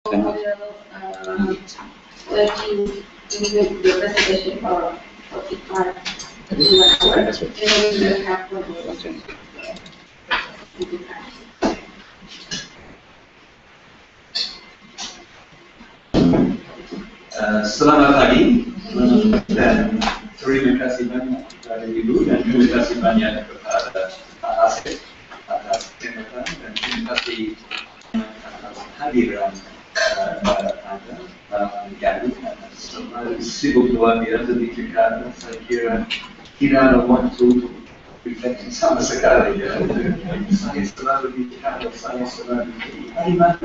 30-minute presentation for 45 hours. And we will have one. Selamat pagi dan terima kasih banyak kepada Ibu dan terima kasih banyak kepada Pak Asep atas kesempatan dan terima kasih atas hadiran Anda mengganggu selalu sibuk luar biasa di Jakarta. Saya kira tidak ada waktu untuk refleksi sama sekali. Saya selalu di Jakarta, saya selalu di mana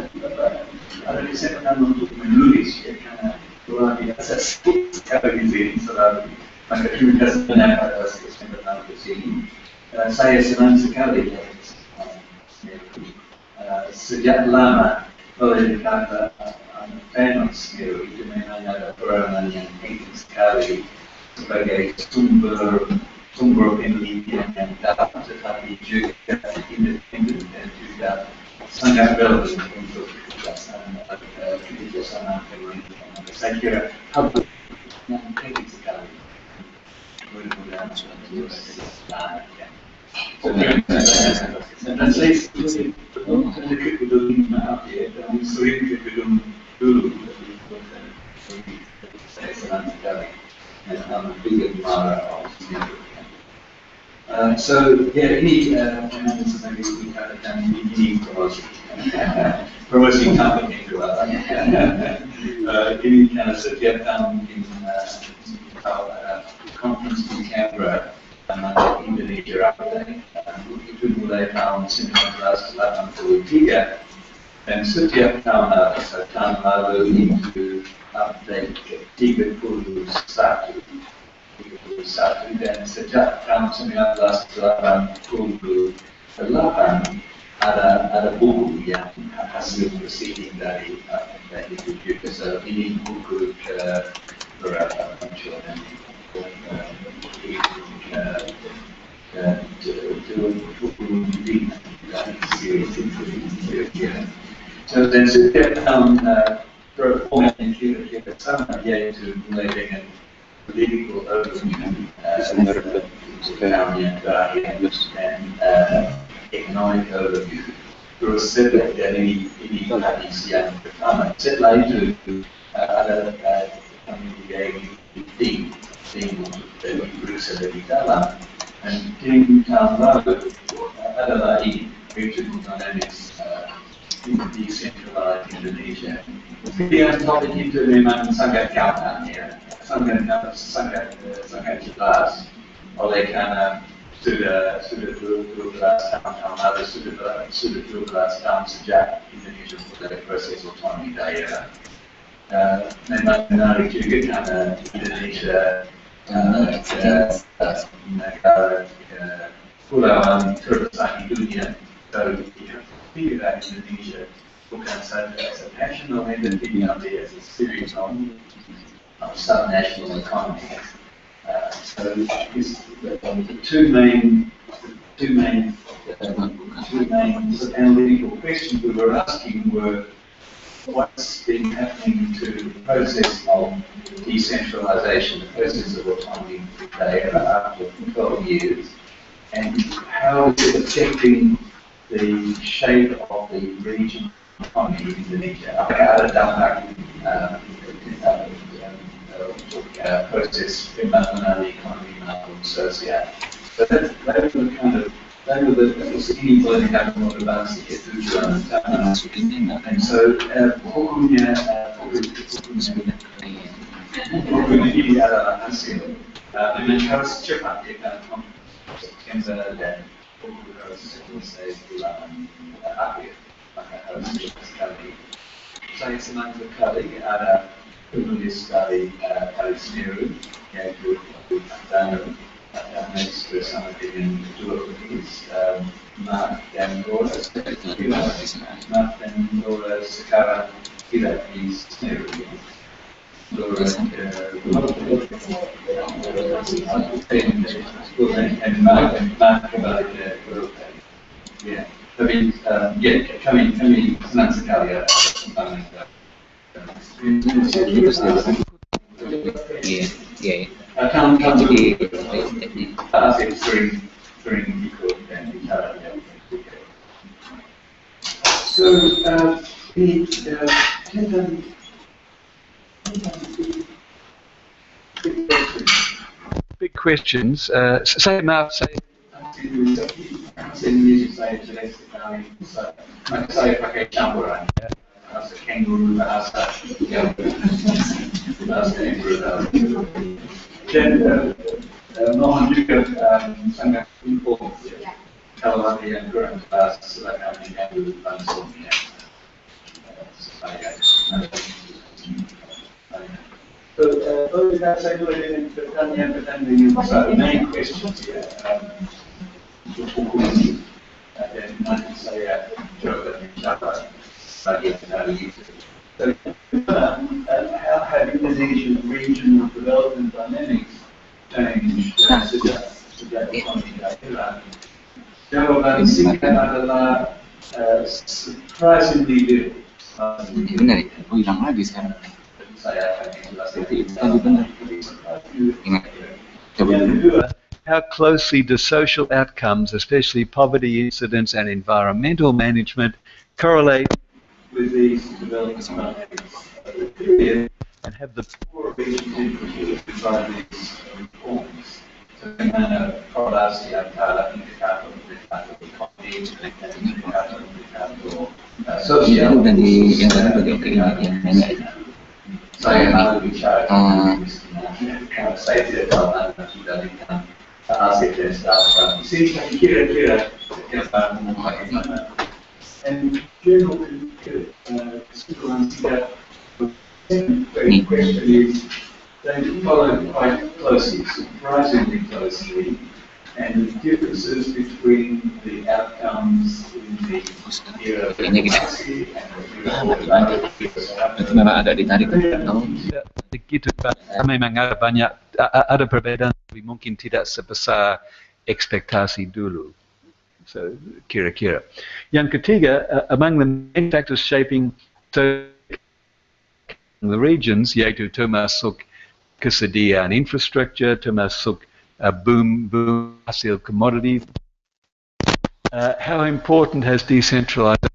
ada kesempatan untuk menulis karena luar biasa sekali di sini selalu. Maka terima kasih banyak atas kesempatan ke sini. Saya senang sekali sejak lama boleh dikata fenomena SMERU itu memang ada peranan yang penting sekali sebagai sumber penelitian yang dapat tetapi juga independen dan juga sangat relevan untuk kebijaksanaan pemerintah. Saya kira hal yang penting sekali. Mudah-mudahan dan saya sendiri ke gedung, maaf ya, dan sering ke gedung dulu. Saya senang sekali. And I'm a big admirer of SMERU. So, ya ini memang sebagai dikatakan ini promosi company itu lah. Ini karena setiap tahun mungkin conference di Canberra Indonesia itu mulai tahun 1983 dan setiap tahun lalu itu update ke 31 dan sejak tahun 1988 ada buku yang hasil proceeding dari itu juga. So ini buku ke beberapa muncul dan so dan setiap tahun format yang kira-kira sama yaitu mulai dengan political overview tahun yang terakhir dan economic overview. Terus setelah dari ini hadis yang pertama, setelah itu ada kami dibagi tim untuk berusaha dari dalam dan tim tahun lalu adalah ini Regional Dynamics Decentralized Indonesia. Yang topik itu memang sangat gampang ya, sangat jelas oleh karena sudah 12 tahun lalu, sudah 12 tahun sejak Indonesia mulai proses otonomi daerah. Memang menarik juga karena Indonesia negara kepulauan terbesar di dunia. Tidak Indonesia bukan saja as a national entity, tapi as a series of subnational economies. So the two main analytical questions we were asking were what's been happening to the process of decentralization, the process of autonomy after 12 years, and how is it affecting the shape of the region economy in Indonesia? Apakah ada dampak untuk proses pembangunan ekonomi maupun sosial? So that was the kind of ini boleh dikatakan motivasi tujuan utama. And so hukumnya ini adalah hasil. Memang harus cepat ya kan September dan harus selesai bulan akhir, maka harus cepat sekali. Saya senang sekali ada penulis dari SMERU yaitu Daniel bersama dengan kedua penulis Mark dan Laura. Mark dan Laura sekarang tidak di SMERU. Laura and Mark kembali ke Eropa. Ya, tapi ya kami senang sekali ada kesempatan Big questions. Say, Mark, say. Saya pakai campuran. Bahasa kangaroo, bahasa kangaroo. Dan mohon juga sangat info kalau ada yang kurang jelas silakan diambil langsung ya. Kalau saya dulu dengan pertanyaan-pertanyaan yang besar, main questions ya. Untuk hukum ini, dan nanti saya coba mencapai bagian dari itu. How have Indonesian regional development dynamics changed sejak ekonomi daerah? Jawaban singkat adalah surprisingly little. Benar ya? Oh, hilang lagi sekarang. Saya akan menjelaskan Tadi benar. Ingat. Coba dulu. How closely do social outcomes, especially poverty incidence and environmental management, correlate with these development dynamics and have the poor regions influenced by these reforms? Bagaimana korelasi antara indikator ekonomi, indikator sosial dan di yang tadi bagi oke yang nenek. Saya malu bicara karena saya tidak tahu anda sudah lihat hasil tes data. Sehingga kira-kira bagaimana. And general kesimpulan singkat, the question is they follow quite closely, surprisingly closely, and the differences between the outcomes in the era of democracy and the era of Memang agak ditarik. Begitu, memang ada banyak, ada perbedaan tapi mungkin tidak sebesar ekspektasi dulu. So, kira-kira. Yang ketiga, among the main factors shaping the regions, yaitu termasuk kesediaan infrastructure, termasuk boom hasil commodities. How important has decentralization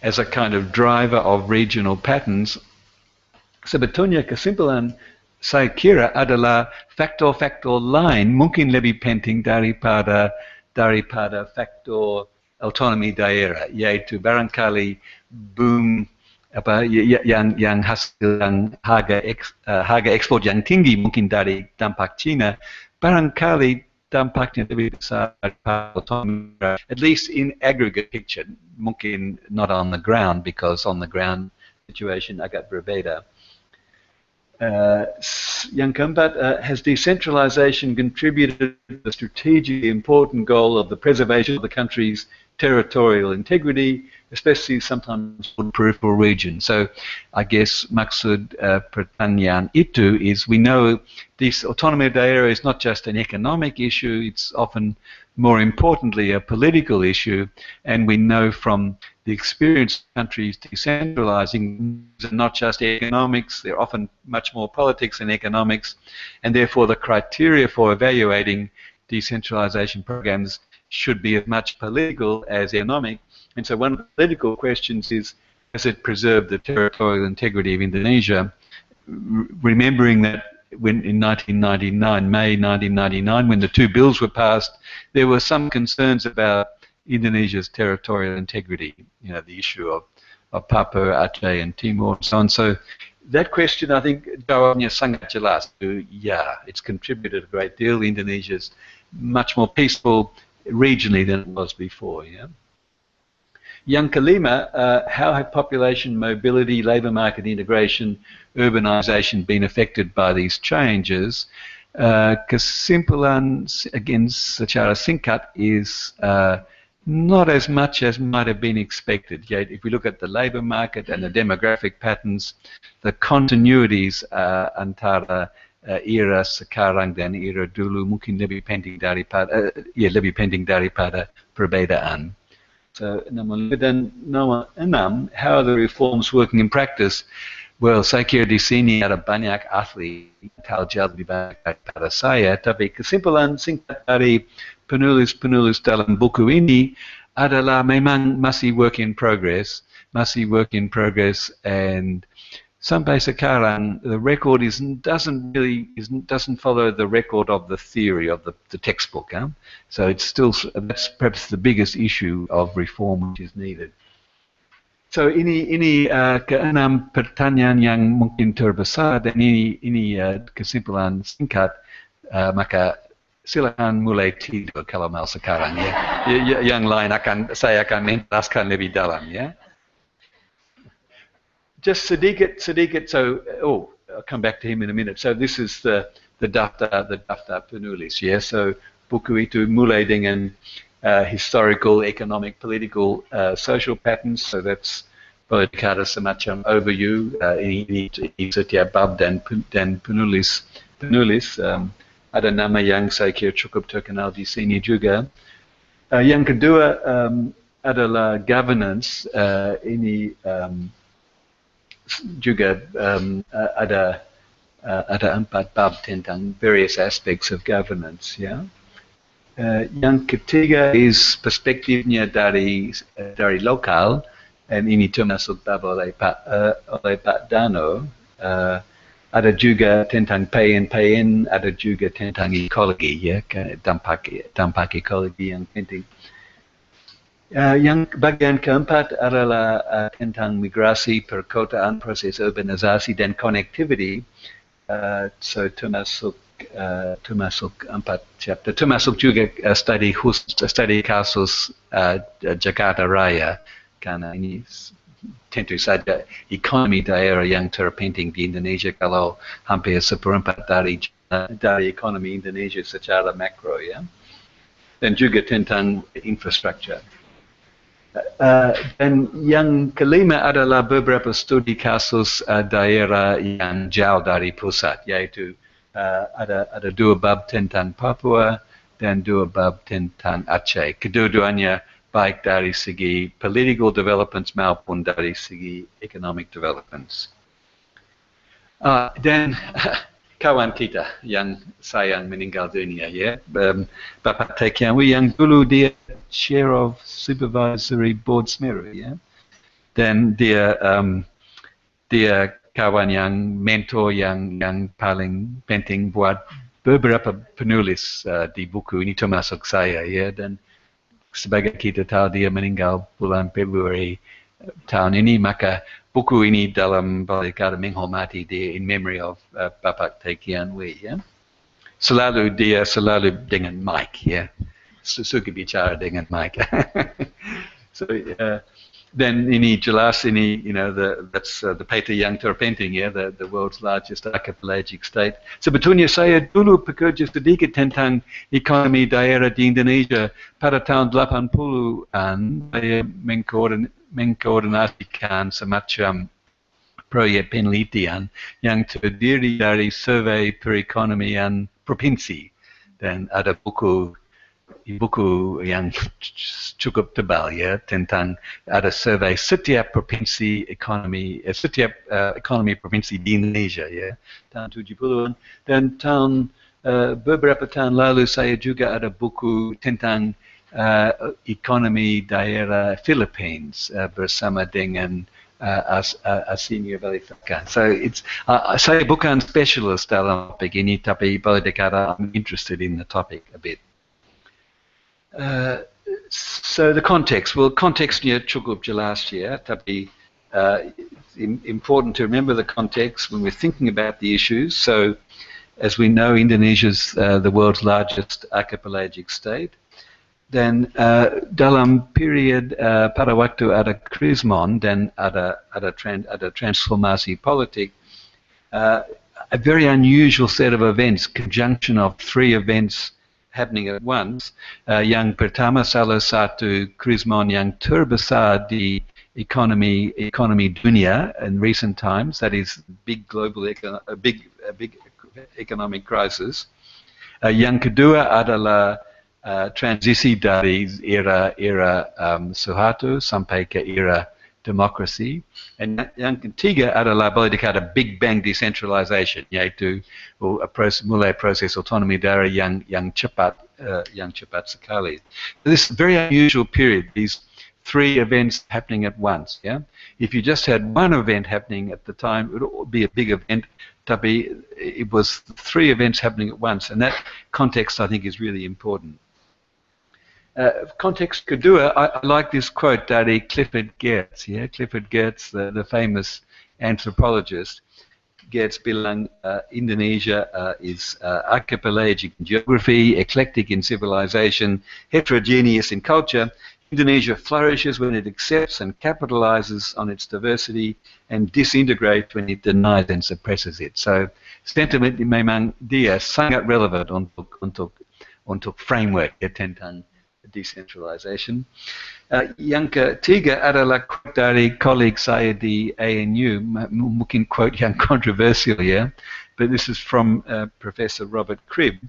as a kind of driver of regional patterns? Sebetulnya kesimpulan saya kira adalah faktor-faktor lain mungkin lebih penting daripada faktor otonomi daerah, yaitu barangkali boom yang hasil harga ekspor yang tinggi mungkin dari dampak China, barangkali dampaknya lebih besar daripada otonomi, at least in aggregate picture, mungkin not on the ground because on the ground situation agak berbeda. Yang keempat, has decentralization contributed to the strategically important goal of the preservation of the country's territorial integrity, especially sometimes in peripheral regions? So I guess maksud pertanyaan itu is we know this autonomy daerah is not just an economic issue, it's often more importantly a political issue, and we know from the experience of countries decentralizing not just economics, they're often much more politics than economics, and therefore the criteria for evaluating decentralization programs should be as much political as economic. And so one of the political questions is, does it preserve the territorial integrity of Indonesia? Remembering that when in 1999, May 1999, when the two bills were passed, there were some concerns about Indonesia's territorial integrity, you know, the issue of Papua, Aceh and Timor and so on. So that question, I think, jawabnya sangat jelas. Yeah, it's contributed a great deal. Indonesia's much more peaceful regionally than it was before. Yeah. Yang kelima, how have population mobility, labour market integration, urbanisation been affected by these changes? Kesimpulan, again, secara singkat, is not as much as might have been expected. Yet, if we look at the labour market and the demographic patterns, the continuities antara era sekarang dan era dulu mungkin lebih penting daripada perbedaan. So, nomor 6, how are the reforms working in practice? well, saya kira di sini ada banyak ahli hal jauh lebih banyak daripada saya, tapi kesimpulan singkat dari penulis-penulis dalam buku ini adalah memang masih work in progress, and sampai sekarang the record doesn't follow the record of the theory of the textbook, huh? So it's still, that's perhaps the biggest issue of reform which is needed. So ini keenam pertanyaan yang mungkin terbesar, dan ini kesimpulan singkat, maka silakan mulai tidur kalau mau sekarang ya. Yang lain saya akan menjelaskan lebih dalam ya. Just sedikit. So, I'll come back to him in a minute. So this is the daftar penulis. Yeah. So buku itu mulai dengan historical, economic, political, social patterns. So that's boleh dikata semacam overview. Ini setiap bab dan penulis. Ada nama yang saya kira cukup terkenal di sini juga. Yang kedua adalah governance. Ini juga ada 4 bab tentang various aspects of governance, ya. Yang ketiga is perspektifnya dari lokal, dan ini termasuk bab oleh Pak Dano. Ada juga tentang PN, ada juga tentang ekologi, ya, dampak ekologi yang penting. Yang bagian keempat adalah tentang migrasi, perkotaan, proses urbanisasi dan connectivity. So termasuk 4 chapter, termasuk juga studi kasus Jakarta Raya, karena ini tentu saja ekonomi daerah yang terpenting di Indonesia, kalau hampir 1/4 dari ekonomi Indonesia secara makro, ya. Dan juga tentang infrastruktur. Dan yang kelima adalah beberapa studi kasus daerah yang jauh dari pusat, yaitu ada 2 bab tentang Papua dan 2 bab tentang Aceh. Kedua-duanya baik dari segi political developments maupun dari segi economic developments. Dan kawan kita yang sayang meninggal dunia, ya, Bapak Tekianwi, yang dulu dia Chair of Supervisory Board SMERU, ya, dan dia kawan yang mentor yang paling penting buat beberapa penulis di buku ini, termasuk saya, ya, dan sebagai kita tahu dia meninggal bulan Februari tahun ini, maka buku ini dalam boleh kata menghormati dia, in memory of Bapak Tekianwi, ya. Dia selalu dengan mic, ya. Suka bicara dengan mic. So, dan ini jelas ini, that's the paper yang terpenting, ya, the world's largest archipelagic state. Sebetulnya saya dulu bekerja sedikit tentang ekonomi daerah di Indonesia pada tahun 80-an. Saya mengkoordinasikan semacam proyek penelitian yang terdiri dari survei perekonomian provinsi, dan ada buku yang cukup tebal, ya, tentang ada survei setiap ekonomi provinsi di Indonesia, ya, tahun 70-an. Dan beberapa tahun lalu saya juga ada buku tentang ekonomi daerah Philippines bersama dengan Arsenio Valifaka. So saya bukan spesialis dalam topik ini, tapi boleh dikata I'm interested in the topic a bit. So the context, well, konteksnya cukup jelas, ya, tapi it's important to remember the context when we're thinking about the issues. So, as we know, Indonesia's the world's largest archipelagic state. Dan dalam period pada waktu ada krismon dan ada transformasi politik, a very unusual set of events, conjunction of 3 events happening at once. Yang pertama, salah satu krismon yang terbesar di ekonomi dunia in recent times, that is big economic crisis. Yang kedua adalah transisi dari era Suharto sampai ke era democracy. And yang ketiga adalah boleh dikata Big Bang decentralization, yaitu mulai proses otonomi daerah yang cepat sekali. This very unusual period, these three events happening at once. Yeah, if you just had one event happening at the time, it would be a big event. Tapi it was three events happening at once, and that context I think is really important. Context kedua, I like this quote dari Clifford Geertz. Yeah, Clifford Geertz, the famous anthropologist. Geertz bilang Indonesia is archipelagic in geography, eclectic in civilization, heterogeneous in culture. Indonesia flourishes when it accepts and capitalizes on its diversity and disintegrates when it denies and suppresses it. So sentiment memang dia sangat relevant untuk framework ya, tentang decentralization. Yang ketiga adalah quote dari colleague saya di ANU, mungkin quote yang controversial ya, but this is from Professor Robert Cribb.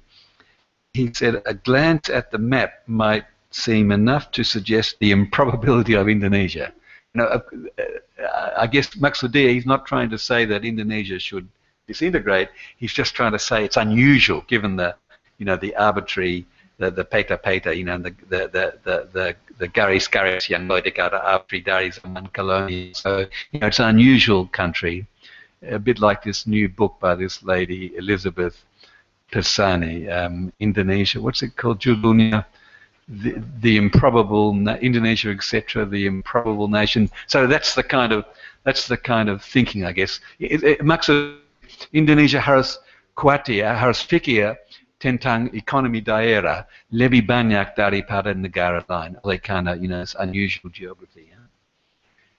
He said, a glance at the map might seem enough to suggest the improbability of Indonesia. I guess maksud dia, he's not trying to say that Indonesia should disintegrate, he's just trying to say it's unusual given the, the arbitrary, the peta-peta, the garis-garis yang boleh dikata arbitrary dari zaman kolonial. So, it's an unusual country, a bit like this new book by this lady, Elizabeth Pisani, Indonesia, what's it called, judulnya? The improbable Indonesia, etc., the improbable nation. So that's the kind of thinking, I guess. Maksud Indonesia harus khawatir, harus fikir tentang ekonomi daerah lebih banyak daripada negara lain oleh karena it's unusual geography. Ya.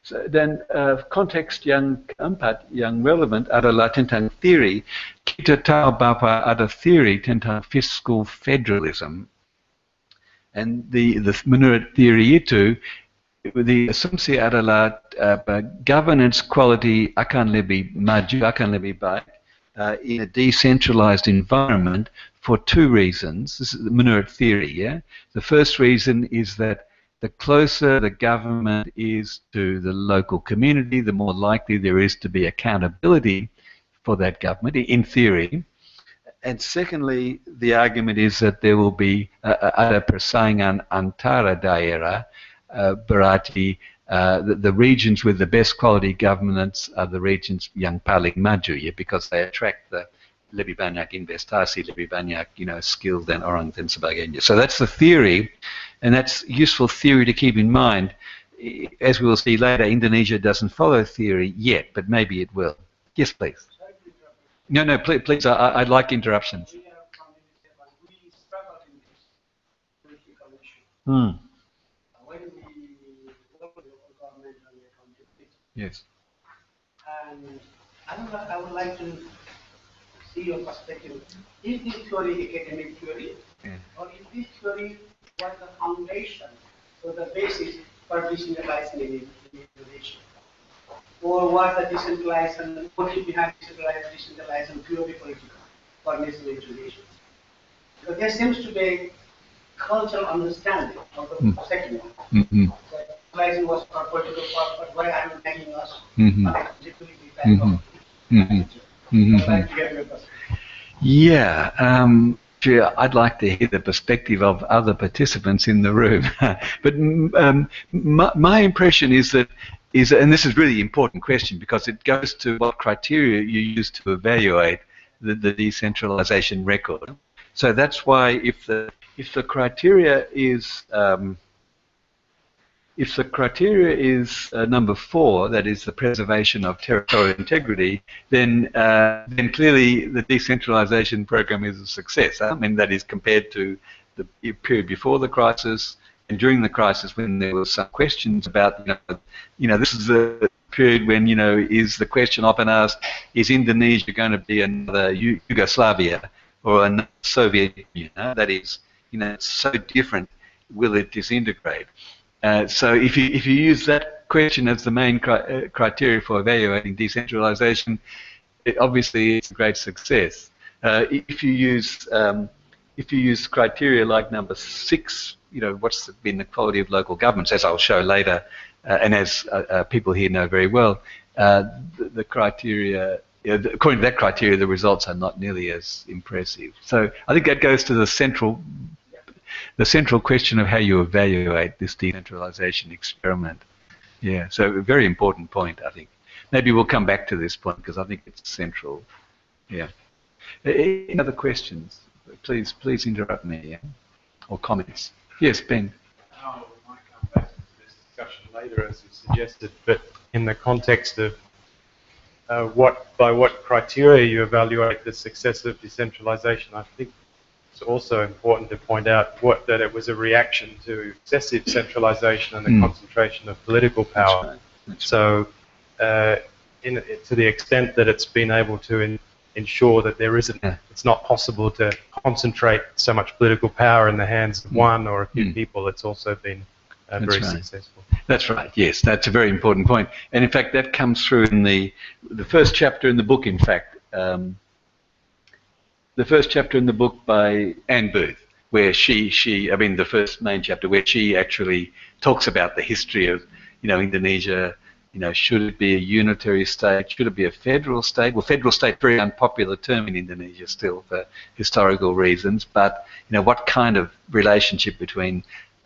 So, dan konteks yang keempat yang relevant adalah tentang theory. Kita tahu bahwa ada theory tentang fiscal federalism. And the menurut theory itu, the assumpsi adalah governance quality akan lebih maju, akan lebih baik in a decentralized environment for two reasons. This is the menurut theory, yeah? The first reason is that the closer the government is to the local community, the more likely there is to be accountability for that government, in theory. And secondly, the argument is that there will be ada persaingan antara daerah, berarti the regions with the best quality governance are the regions yang paling maju, yeah, because they attract the lebih banyak investasi, lebih banyak, skills dan orang dan sebagainya. So that's the theory, and that's useful theory to keep in mind. As we will see later, Indonesia doesn't follow theory yet, but maybe it will. Yes, please. No, please. I'd like interruptions. Yes. And I would like to see your perspective. Is this theory academic theory, or is this theory was the foundation or the basis for decentralizing Indonesia? Or was the decentralization, motive behind decentralization purely political for national integration? Because there seems to be cultural understanding of the second one. Decentralization was for political purpose, why are you making us literally be back on? I'd like to hear your perspective. Yeah, I'd like to hear the perspective of other participants in the room. But my impression is that, and this is a really important question because it goes to what criteria you use to evaluate the decentralization record. So that's why if the criteria is number 4, that is the preservation of territorial integrity, then clearly the decentralization program is a success. I mean, that is compared to the period before the crisis and during the crisis when there were some questions about, this is the period when, is the question often asked, is Indonesia going to be another Yugoslavia or a Soviet Union? That is, it's so different, will it disintegrate? So if you use that question as the main criteria for evaluating decentralization, obviously it's a great success. If you use criteria like number 6, what's been the quality of local governments, as I'll show later, and as people here know very well, the criteria, according to that criteria, the results are not nearly as impressive. So I think that goes to the central question of how you evaluate this decentralization experiment. Yeah, so a very important point, I think. Maybe we'll come back to this point because I think it's central. Yeah. Any other questions? Please interrupt me, yeah? Or comments. Yes, Ben. Oh, we might come back to this discussion later, as you suggested, but in the context of by what criteria you evaluate the success of decentralization, I think it's also important to point out that it was a reaction to excessive centralization and the concentration of political power. That's right. So, to the extent that it's been able to ensure that it's not possible to concentrate so much political power in the hands of one or a few people, it's also been very successful. That's right, yes, that's a very important point. And in fact, that comes through in the first chapter in the book, in fact. The first chapter in the book by Anne Booth, where I mean the first main chapter, where she actually talks about the history of, Indonesia. Should it be a unitary state? Should it be a federal state? Well, federal state, very unpopular term in Indonesia still for historical reasons, but, what kind of relationship between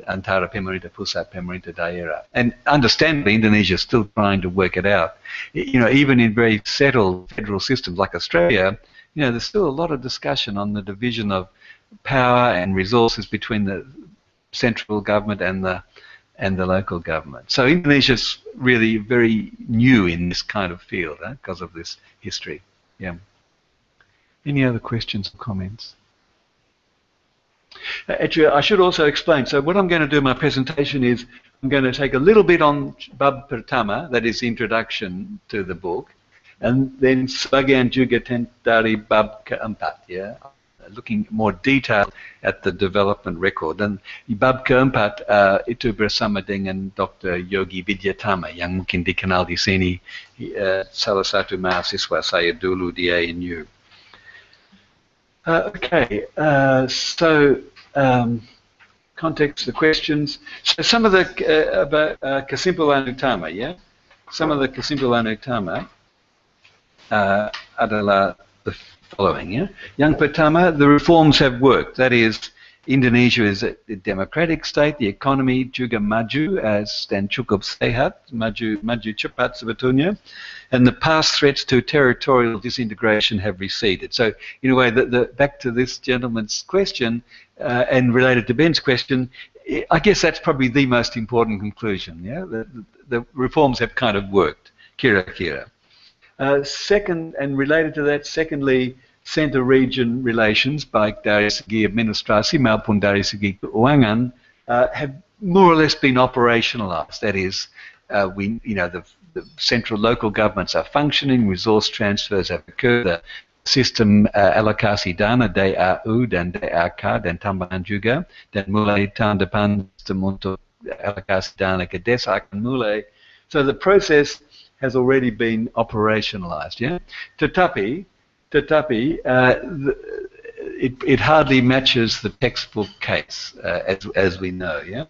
antara pemerintah pusat, pemerintah daerah? And understandably, Indonesia is still trying to work it out. Even in very settled federal systems like Australia, there's still a lot of discussion on the division of power and resources between the central government and the local government. So Indonesia's really very new in this kind of field because of this history. Yeah. Any other questions or comments? Actually, I should also explain. So what I'm going to do in my presentation is I'm going to take a little bit on bab pertama, that is the introduction to the book, and then sebagian juga dari bab keempat, yeah, looking more detailed at the development record. Dan bab keempat itu bersama dengan Dr. Yogi Widyatama yang mungkin dikenal di sini, salah satu mahasiswa saya dulu di ANU. Okay, so context, the questions. So some of the about kesimpulan utama, yeah. Some of the kesimpulan utama adalah the following, yeah. Yang pertama, the reforms have worked. That is, Indonesia is a democratic state. The economy juga maju dan cukup sehat, maju cepat sebetulnya. And the past threats to territorial disintegration have receded. So, in a way, back to this gentleman's question and related to Ben's question, I guess that's probably the most important conclusion. Yeah, the reforms have kind of worked. Kira-kira. Second, and related to that, secondly, centre-region relations, baik dari segi administrasi maupun dari segi keuangan, have more or less been operationalised. That is, the central local governments are functioning, resource transfers have occurred, the sistem alokasi dana DAU dan DAK dan tambahan juga, dan mulai tahun depan sistem untuk alokasi dana ke desa akan mulai. So the process has already been operationalized, yeah. Tetapi, it hardly matches the textbook case, as we know, yeah.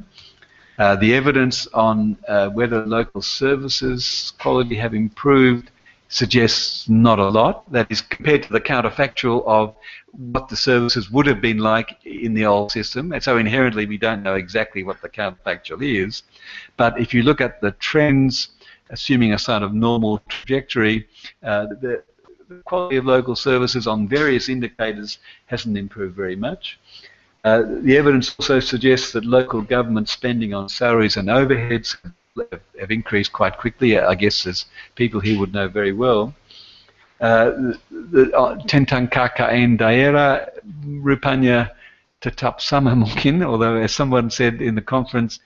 The evidence on whether local services quality have improved suggests not a lot. That is, compared to the counterfactual of what the services would have been like in the old system. And so inherently we don't know exactly what the counterfactual is. But if you look at the trends, assuming a sort of normal trajectory, the quality of local services on various indicators hasn't improved very much. The evidence also suggests that local government spending on salaries and overheads have increased quite quickly, I guess, as people here would know very well. Tentang KKN daerah rupanya tetap sama mungkin, although as someone said in the conference,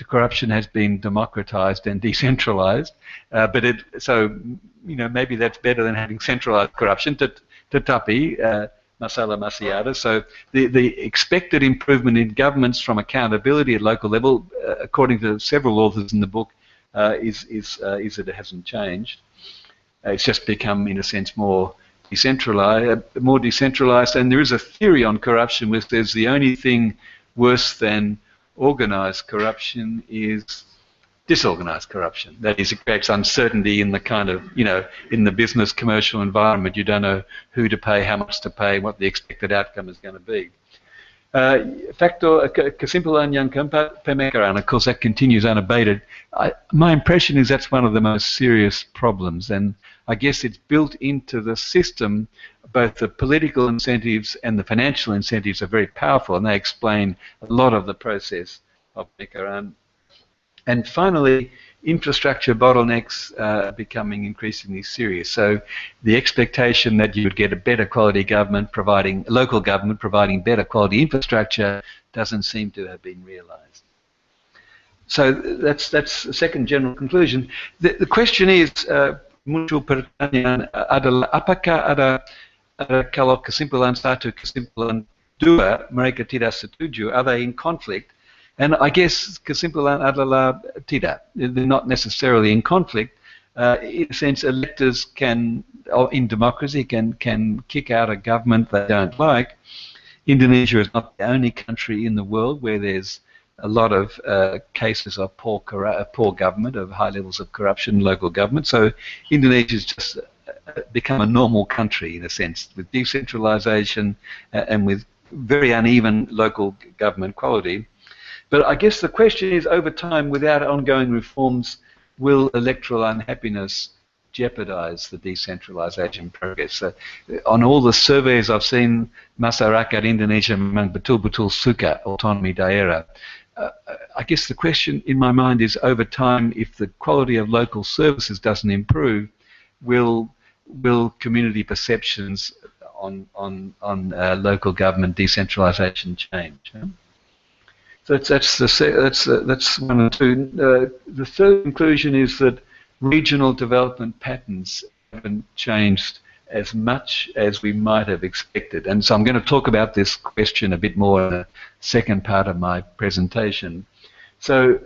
corruption has been democratized and decentralized, so maybe that's better than having centralized corruption. Tetapi masalah masih ada. So the expected improvement in governments from accountability at local level, according to several authors in the book, is that it hasn't changed. It's just become, in a sense, more decentralized. And there is a theory on corruption which says the only thing worse than organised corruption is disorganised corruption. That is, it creates uncertainty in the kind of, in the business commercial environment. You don't know who to pay, how much to pay, what the expected outcome is going to be. Factor kesimpulan yang keempat, pemekaran. Of course, that continues unabated. My impression is that's one of the most serious problems, and I guess it's built into the system. Both the political incentives and the financial incentives are very powerful, and they explain a lot of the process of pemekaran. And finally, infrastructure bottlenecks are becoming increasingly serious. So the expectation that you would get a better quality government local government providing better quality infrastructure doesn't seem to have been realised. So that's the second general conclusion. The question is, muncul pertanyaan adalah apakah ada kalau kesimpulan satu, kesimpulan dua mereka tidak setuju, are they in conflict? And I guess kesimpulan adalah tidak. They're not necessarily in conflict. In a sense, electors can, in democracy, can kick out a government they don't like. Indonesia is not the only country in the world where there's a lot of cases of poor government, of high levels of corruption in local government. So Indonesia has just become a normal country, in a sense, with decentralization and with very uneven local government quality. But I guess the question is, over time, without ongoing reforms, will electoral unhappiness jeopardize the decentralization progress? On all the surveys I've seen, masyarakat Indonesia memang betul-betul suka autonomy daerah. I guess the question in my mind is, over time, if the quality of local services doesn't improve, will community perceptions on local government decentralization change? So that's one and two. The third conclusion is that regional development patterns haven't changed as much as we might have expected. And so I'm going to talk about this question a bit more in the second part of my presentation. So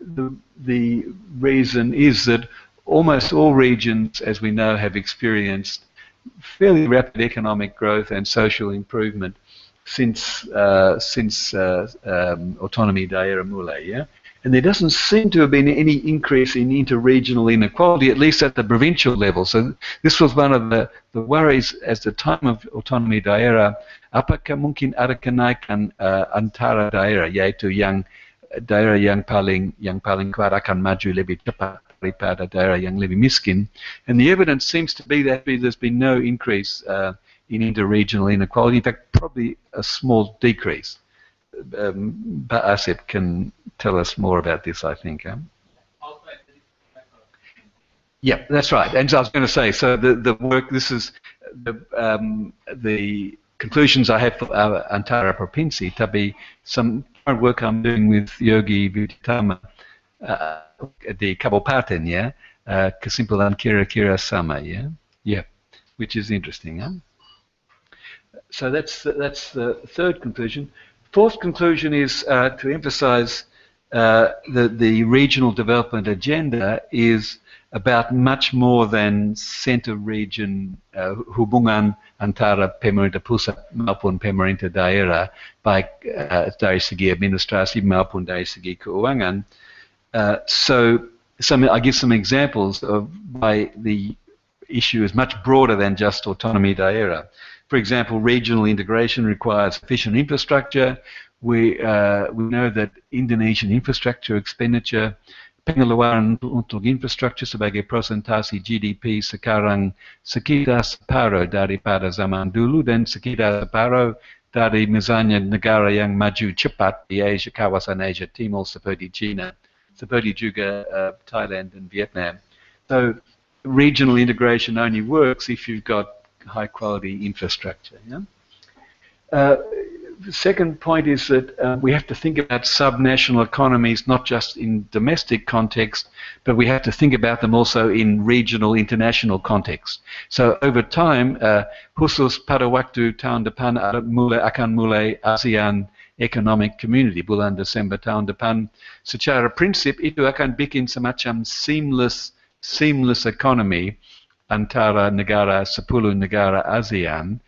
the reason is that almost all regions, as we know, have experienced fairly rapid economic growth and social improvement since autonomy daerah mulai, yeah? And there doesn't seem to have been any increase in inter-regional inequality, at least at the provincial level. So this was one of the worries at the time of autonomy daerah. Apakah mungkin ada kenaikan antara daerah, yaitu daerah yang paling kuat akan maju lebih cepat daripada daerah yang lebih miskin? And the evidence seems to be that there's been no increase in inter-regional inequality. In fact, probably a small decrease. Pak Asep can tell us more about this, I think. Yeah, that's right. And so I was going to say, so the work, this is the conclusions I have for Antara Provinsi, tapi some current work I'm doing with Yogi Viditama, the Kabupaten, yeah, kesimpulan kira-kira sama, yeah, which is interesting, huh? So that's the third conclusion. Fourth conclusion is to emphasize the regional development agenda is about much more than center region hubungan antara pemerintah pusat maupun pemerintah daerah, baik dari segi administrasi maupun dari segi keuangan. So I give some examples of why the issue is much broader than just autonomy daerah. For example, regional integration requires efficient infrastructure. We know that Indonesian infrastructure expenditure, pengeluaran untuk infrastructure sebagai presentasi GDP sekarang sekitar separuh daripada zaman dulu dan sekitar separuh dari misalnya negara yang maju cepat di Asia, kawasan Asia Timur seperti China, seperti juga Thailand and Vietnam. So regional integration only works if you've got high quality infrastructure. Yeah? The second point is that we have to think about subnational economies not just in domestic context, but we have to think about them also in regional international context. So over time, khusus pada waktu tahun depan akan mulai ASEAN Economic Community bulan Desember tahun depan, secara prinsip itu akan bikin semacam seamless economy antara negara 10 negara ASEAN,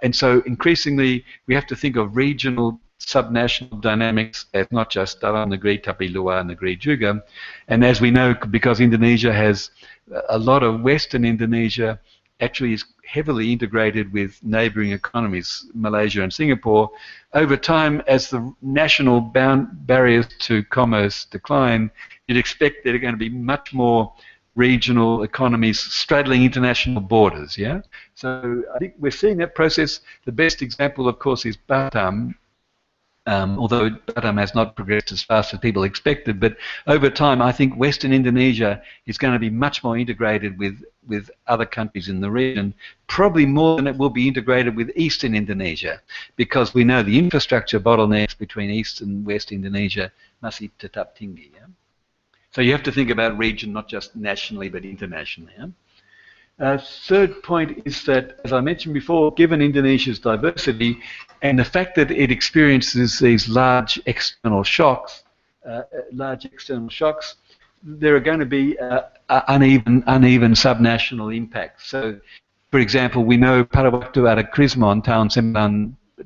and so increasingly we have to think of regional subnational dynamics as not just dalam negeri tapi luar negeri juga. And as we know, because Indonesia has a lot of Western Indonesia actually is heavily integrated with neighbouring economies, Malaysia and Singapore, over time, as the national barriers to commerce decline, you'd expect there are going to be much more regional economies straddling international borders, yeah? So I think we're seeing that process. The best example, of course, is Batam, although Batam has not progressed as fast as people expected, but over time I think Western Indonesia is going to be much more integrated with other countries in the region, probably more than it will be integrated with Eastern Indonesia, because we know the infrastructure bottlenecks between East and West Indonesia masih tetap tinggi. Yeah? So you have to think about region not just nationally but internationally. Yeah? Third point is that, as I mentioned before, given Indonesia's diversity and the fact that it experiences these large external shocks, there are going to be uneven subnational impacts. So, for example, we know pada waktu ada Krismon tahun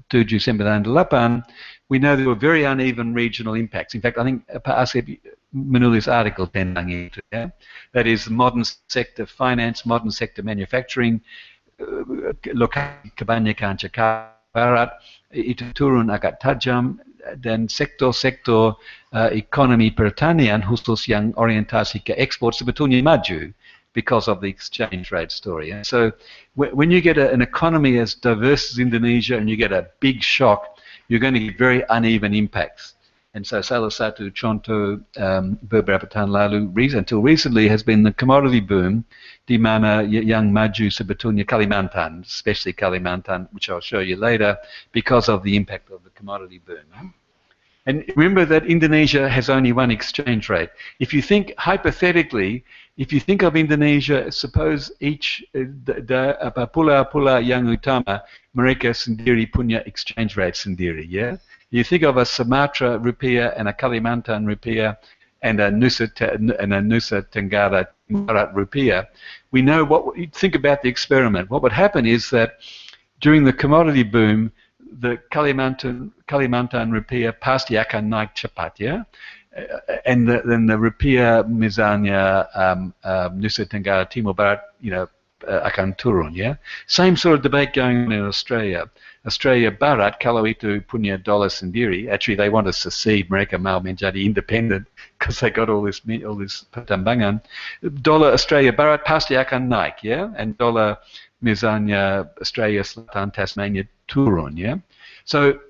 97-98, we know there were very uneven regional impacts. In fact, I think Pak Asep menulis artikel tentang itu. Yeah? That is, modern sector finance, modern sector manufacturing, lokasi kebanyakan Jakarta Barat itu turun agak tajam, dan sektor-sektor ekonomi pertanian khusus yang orientasi ke ekspor sebetulnya maju because of the exchange rate story. And so when you get an economy as diverse as Indonesia and you get a big shock, you're going to get very uneven impacts. And so salah satu contoh beberapa tahun lalu, until recently, has been the commodity boom, di mana yang maju sebetulnya Kalimantan, especially Kalimantan, which I'll show you later, because of the impact of the commodity boom. And remember that Indonesia has only one exchange rate. If you think hypothetically, if you think of Indonesia, suppose each pulau-pulau yang utama mereka sendiri punya exchange rate sendiri, yeah? You think of a Sumatra rupiah and a Kalimantan rupiah and a Nusa Tenggara Barat rupiah. We know think about the experiment. What would happen is that during the commodity boom, the Kalimantan rupiah pasti akan naik cepat, yeah? And then the rupiah misalnya Nusa Tenggara Timur Barat, akan turun, yeah? Same sort of debate going on in Australia. Australia Barat, kalau itu punya dollar sendiri, actually they want to secede, mereka mau menjadi independent because they got all this pertambangan. Dollar Australia Barat pasti akan naik, yeah? And dollar misalnya Australia Selatan Tasmania turun, yeah? So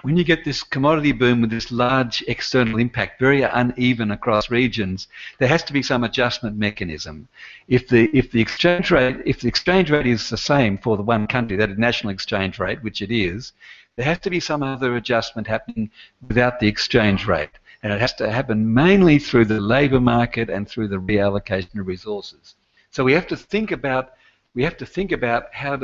when you get this commodity boom with this large external impact, very uneven across regions, there has to be some adjustment mechanism. If the exchange rate is the same for the one country, that is national exchange rate, which it is, there has to be some other adjustment happening without the exchange rate, and it has to happen mainly through the labour market and through the reallocation of resources. So we have to think about how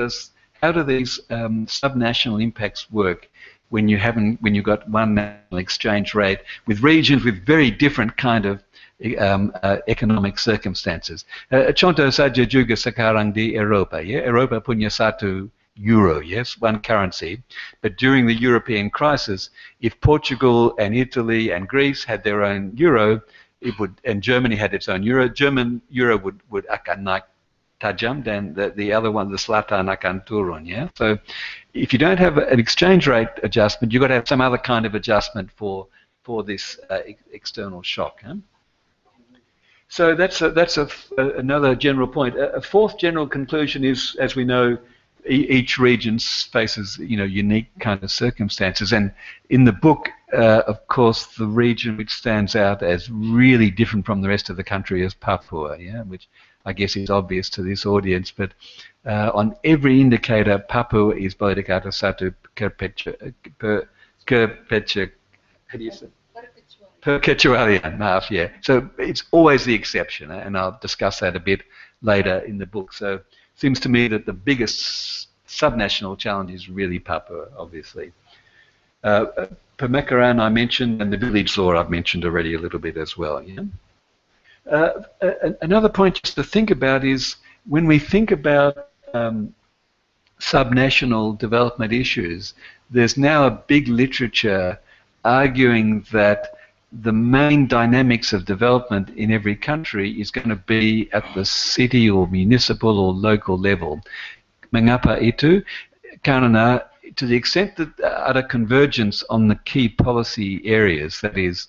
do these subnational impacts work when you've got one national exchange rate with regions with very different kind of economic circumstances. Contoh saja juga sekarang di Eropa, ya. Eropa punya satu euro, yes, one currency. But during the European crisis, if Portugal and Italy and Greece had their own euro, and Germany had its own euro, German euro would akan naik tajam, then the other one, the Selatan, akan turun, yeah? So if you don't have an exchange rate adjustment, you've got to have some other kind of adjustment for this external shock. Huh? So that's another general point. A fourth general conclusion is, as we know, each region faces unique kind of circumstances, and in the book, of course, the region which stands out as really different from the rest of the country is Papua, yeah, which I guess is obvious to this audience, but on every indicator, Papua is boleh dikata satu perpetualian, maaf, yeah. So it's always the exception, and I'll discuss that a bit later in the book. So it seems to me that the biggest subnational challenge is really Papua, obviously. Pemekaran I mentioned, and the village law I've mentioned already a little bit as well, yeah. Another point just to think about is when we think about subnational development issues, there's now a big literature arguing that the main dynamics of development in every country is going to be at the city or municipal or local level. Mengapa itu? Karena to the extent that ada convergence on the key policy areas, that is,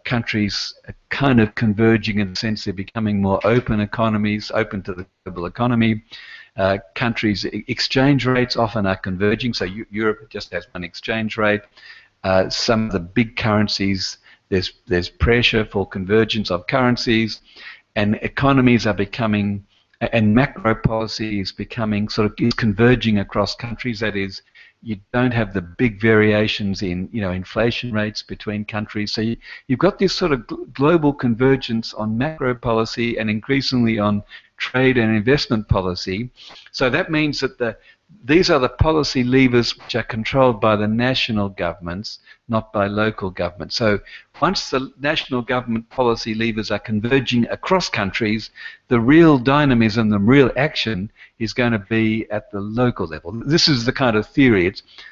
countries are kind of converging in the sense they're becoming more open economies, open to the global economy. Countries' exchange rates often are converging, so Europe just has one exchange rate. Some of the big currencies, there's pressure for convergence of currencies, and economies are becoming, and macro policy is becoming is converging across countries. That is, you don't have the big variations in inflation rates between countries. So you've got this sort of global convergence on macro policy and increasingly on trade and investment policy. So that means that these are the policy levers which are controlled by the national governments, not by local governments. So once the national government policy levers are converging across countries, the real dynamism, the real action is going to be at the local level. This is the kind of theory.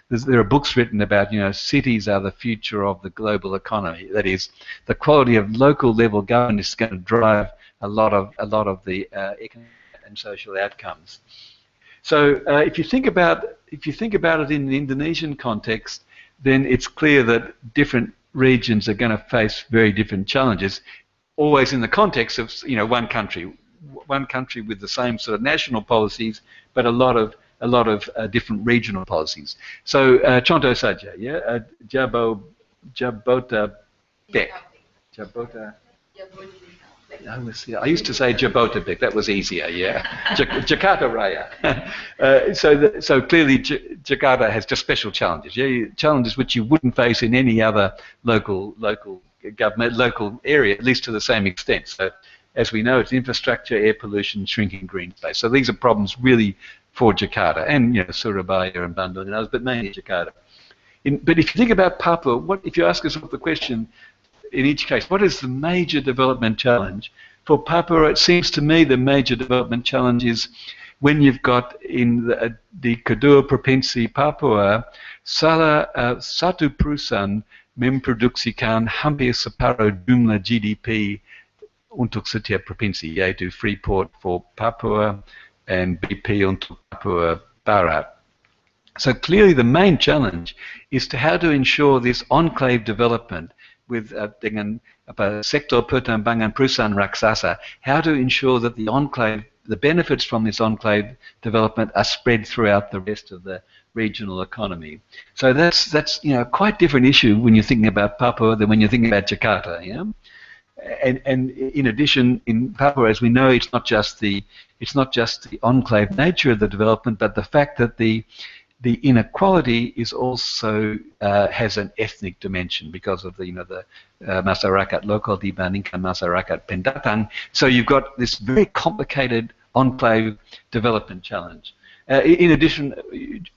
There are books written about, cities are the future of the global economy. That is, the quality of local level government is going to drive a lot of the economic and social outcomes. So if you think about it in the Indonesian context, then it's clear that different regions are going to face very different challenges, always in the context of one country with the same sort of national policies, but a lot of different regional policies. So contoh saja, ya, Jabotabek. I used to say Jabotabek. That was easier, yeah. Jakarta Raya. So clearly, Jakarta has just special challenges. Yeah, challenges which you wouldn't face in any other local government, local area, at least to the same extent. So, as we know, it's infrastructure, air pollution, shrinking green space. So these are problems really for Jakarta and Surabaya and Bandung and others, but mainly Jakarta. But if you think about Papua, if you ask yourself the question, in each case, what is the major development challenge? For Papua, it seems to me the major development challenge is when you've got in the kedua provinsi Papua, satu perusahaan memproduksikan hampir separuh jumlah GDP untuk setiap provinsi, yaitu Freeport for Papua and BP untuk Papua Barat. So clearly the main challenge is how to ensure this enclave development with dengan sektor pertambangan perusahaan raksasa, how to ensure that the benefits from this enclave development are spread throughout the rest of the regional economy. So that's quite different issue when you're thinking about Papua than when you're thinking about Jakarta. Yeah? And in addition, in Papua, as we know, it's not just the enclave nature of the development, but the fact that the inequality is also has an ethnic dimension because of the masyarakat lokal dibandingkan masyarakat pendatang. So you've got this very complicated enclave development challenge. In addition,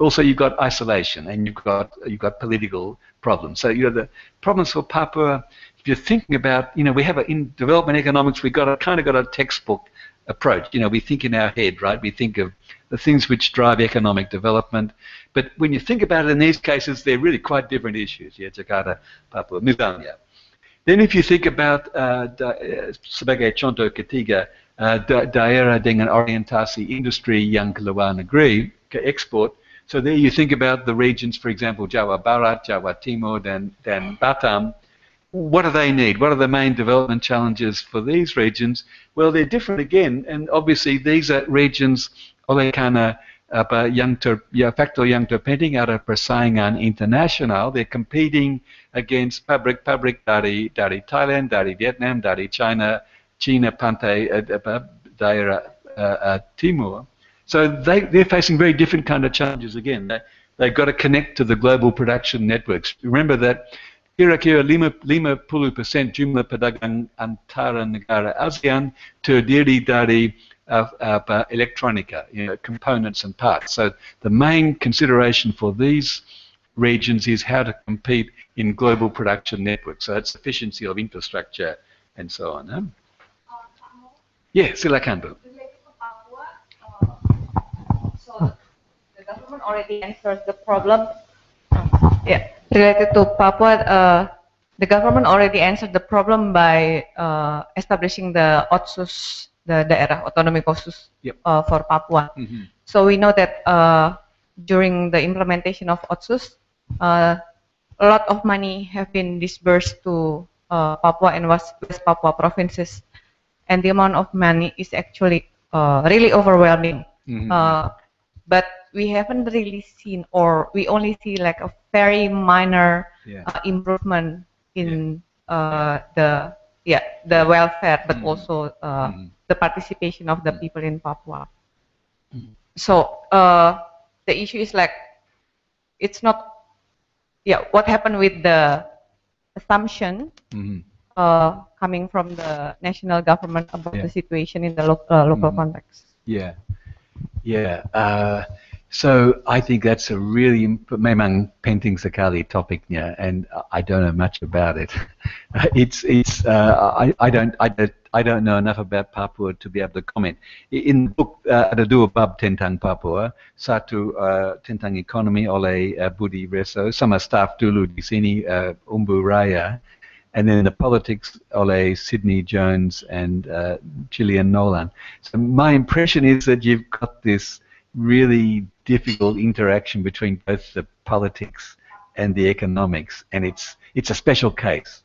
also you've got isolation and you've got political problems. So the problems for Papua. If you're thinking about, we have in development economics, we've got a textbook approach. We think in our head, right? We think of the things which drive economic development. But when you think about it in these cases, they're really quite different issues. Yeah, Jakarta, Papua, misalnya. Then if you think about sebagai contoh ketiga, daerah dengan orientasi industri yang keluar negeri, ke ekspor. So there you think about the regions, for example, Jawa Barat, Jawa Timur, dan Batam. What do they need? What are the main development challenges for these regions? Well, they're different again, and obviously these are regions oleh karena faktor yang terpenting ada persaingan internasional. They're competing against pabrik-pabrik dari Thailand, dari Vietnam, dari China pantai daerah timur. So they're facing very different kind of challenges again. They've got to connect to the global production networks. Remember that kira-kira 50% jumlah pedagang antara negara ASEAN terdiri dari electronica, components and parts. So the main consideration for these regions is how to compete in global production networks. So it's efficiency of infrastructure and so on. Yeah, silakan Bu. Related to Papua, so the government already answered the problem Yeah, related to Papua, the government already answered the problem by establishing the OTSUS, the Daerah Otonomi Khusus Yep. For Papua. Mm-hmm. So we know that during the implementation of OTSUS, a lot of money have been disbursed to Papua and West Papua provinces, and the amount of money is actually really overwhelming. Mm-hmm. But we haven't really seen, or we only see like a very minor improvement in the welfare, but also the participation of the people in Papua. So the issue is like, it's not, what happened with the assumption coming from the national government about the situation in the local context. Yeah. So I think that's a really memang penting sekali topicnya, and I don't know much about it. I don't know enough about Papua to be able to comment. In the book ada dua bab tentang Papua, satu tentang ekonomi oleh Budi Reso, sama staff dulu di sini Umbu Raya, and then the politics oleh Sydney Jones and Gillian Nolan. So my impression is that you've got this really difficult interaction between both the politics and the economics, and it's a special case.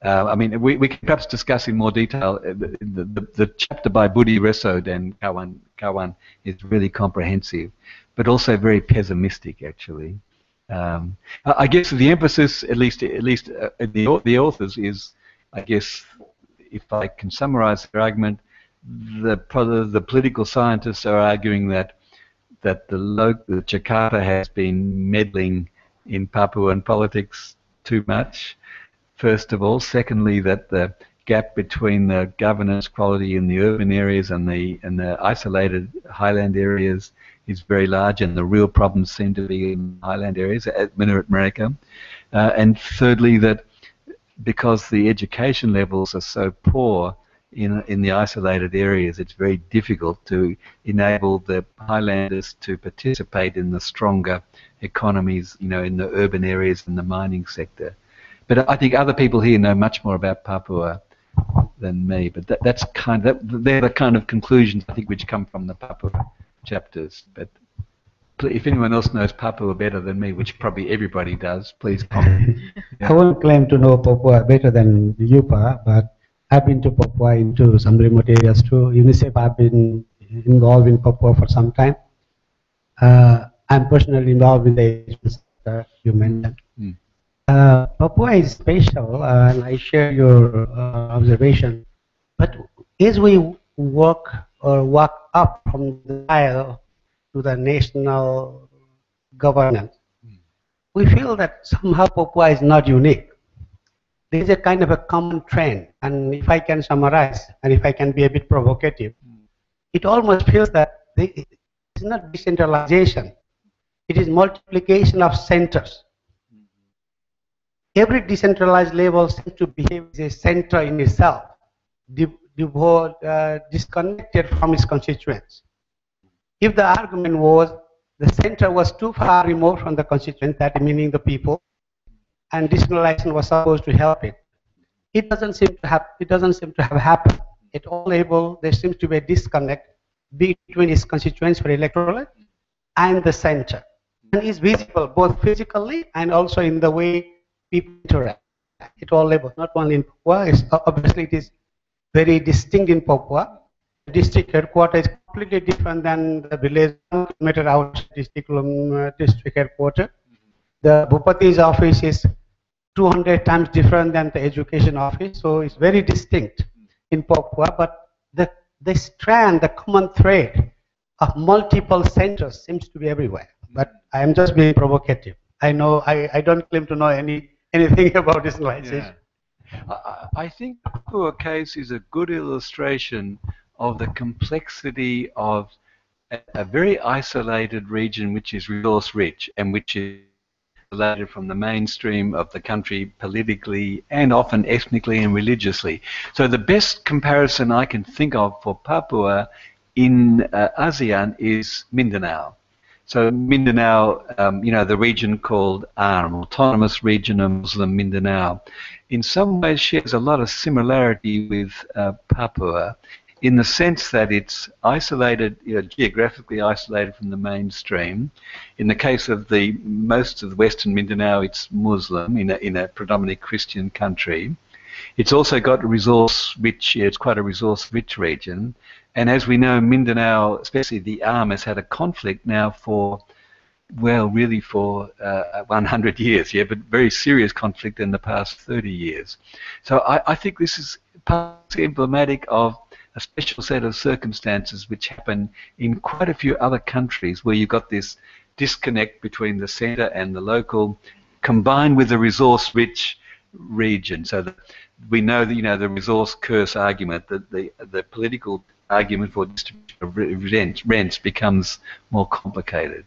I mean, we can perhaps discuss in more detail. The chapter by Budi Reso and Kawan is really comprehensive, but also very pessimistic, actually. I guess the emphasis, at least the authors, is, I guess, if I can summarize their argument, the political scientists are arguing that Jakarta has been meddling in Papuan politics too much, first of all. Secondly, that the gap between the governance quality in the urban areas and the isolated highland areas is very large, and the real problems seem to be in highland areas at Menurut Mereka. And thirdly, that because the education levels are so poor in the isolated areas, it's very difficult to enable the highlanders to participate in the stronger economies, in the urban areas and the mining sector. But I think other people here know much more about Papua than me. But they're the kind of conclusions, I think, which come from the Papua chapters. But if anyone else knows Papua better than me, which probably everybody does, please comment. I won't claim to know Papua better than you, but I've been to Papua, into some remote areas too. UNICEF, I've been involved in Papua for some time. I'm personally involved with the agencies that you mentioned. Papua is special, and I share your observation. But as we walk up from the aisle to the national governance, we feel that somehow Papua is not unique. There is a kind of a common trend, and if I can summarize, and if I can be a bit provocative, it almost feels that it's not decentralization, it is multiplication of centers. Every decentralized level seems to behave as a center in itself, disconnected from its constituents. If the argument was the center was too far removed from the constituents, that meaning the people, and decentralization was supposed to help it, it doesn't seem to have happened. At all levels, there seems to be a disconnect between its constituents for electorate and the center, and it's visible both physically and also in the way people interact at all levels, not only in Papua. Obviously, it is very distinct in Papua. The district headquarters is completely different than the village 1 kilometer out district headquarters. The Bupati's office is 200 times different than the education office, so it's very distinct in Papua. But the strand, the common thread of multiple centers seems to be everywhere. But I am just being provocative. I know I don't claim to know anything about decentralization. I think the Papua case is a good illustration of the complexity of a very isolated region which is resource rich and which is isolated from the mainstream of the country politically and often ethnically and religiously. So the best comparison I can think of for Papua in ASEAN is Mindanao. So Mindanao, the region called Autonomous Region of Muslim Mindanao, in some ways shares a lot of similarity with Papua, in the sense that it's isolated, geographically isolated from the mainstream. In the case of most of the Western Mindanao, it's Muslim in a predominantly Christian country. It's also got resource-rich. It's quite a resource-rich region. And as we know, Mindanao, especially the arm, has had a conflict now for 100 years, but very serious conflict in the past 30 years. So I think this is partly emblematic of a special set of circumstances which happen in quite a few other countries where you've got this disconnect between the centre and the local, combined with the resource-rich region. So that we know that, the resource curse argument, that the political argument for distribution of rents becomes more complicated.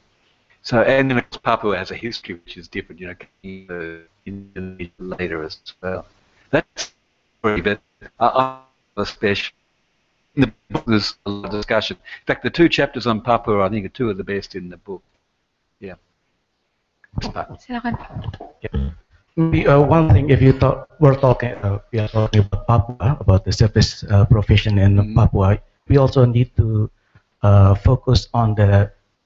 So, and then of course Papua has a history which is different, Indonesia later as well. That's a bit special. In the book there's a lot of discussion. In fact, the 2 chapters on Papua, I think, are 2 of the best in the book. Yeah. Silakan. Maybe one thing, if we are talking about Papua, about the service provision in Papua, we also need to focus on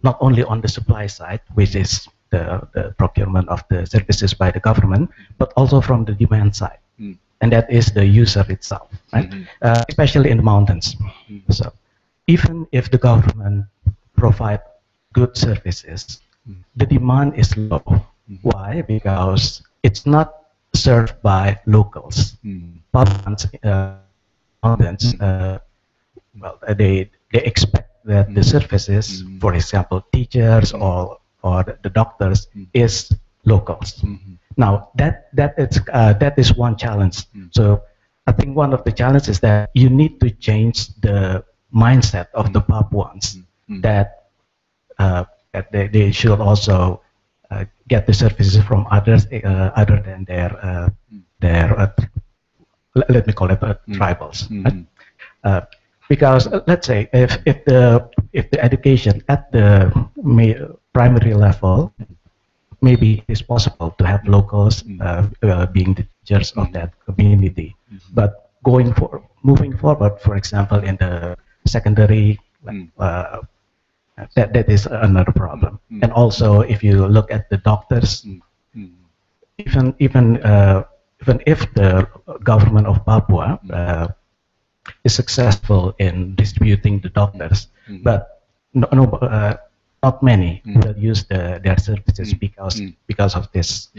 not only on the supply side, which is the procurement of the services by the government, but also from the demand side, and that is the user itself, right? Especially in the mountains. So even if the government provide good services, the demand is low. Why? Because it's not served by locals. Mountains, they expect that the services, for example, teachers or the doctors, is locals. Now that is one challenge. So I think one of the challenges is that you need to change the mindset of the Papuans that they should also get the services from others other than their let me call it tribals. Because let's say if the education at the primary level, maybe it's possible to have locals being the teachers of that community, but moving forward, for example, in the secondary. That is another problem. And also, if you look at the doctors, even if the government of Papua is successful in distributing the doctors, but not many will use their services because of this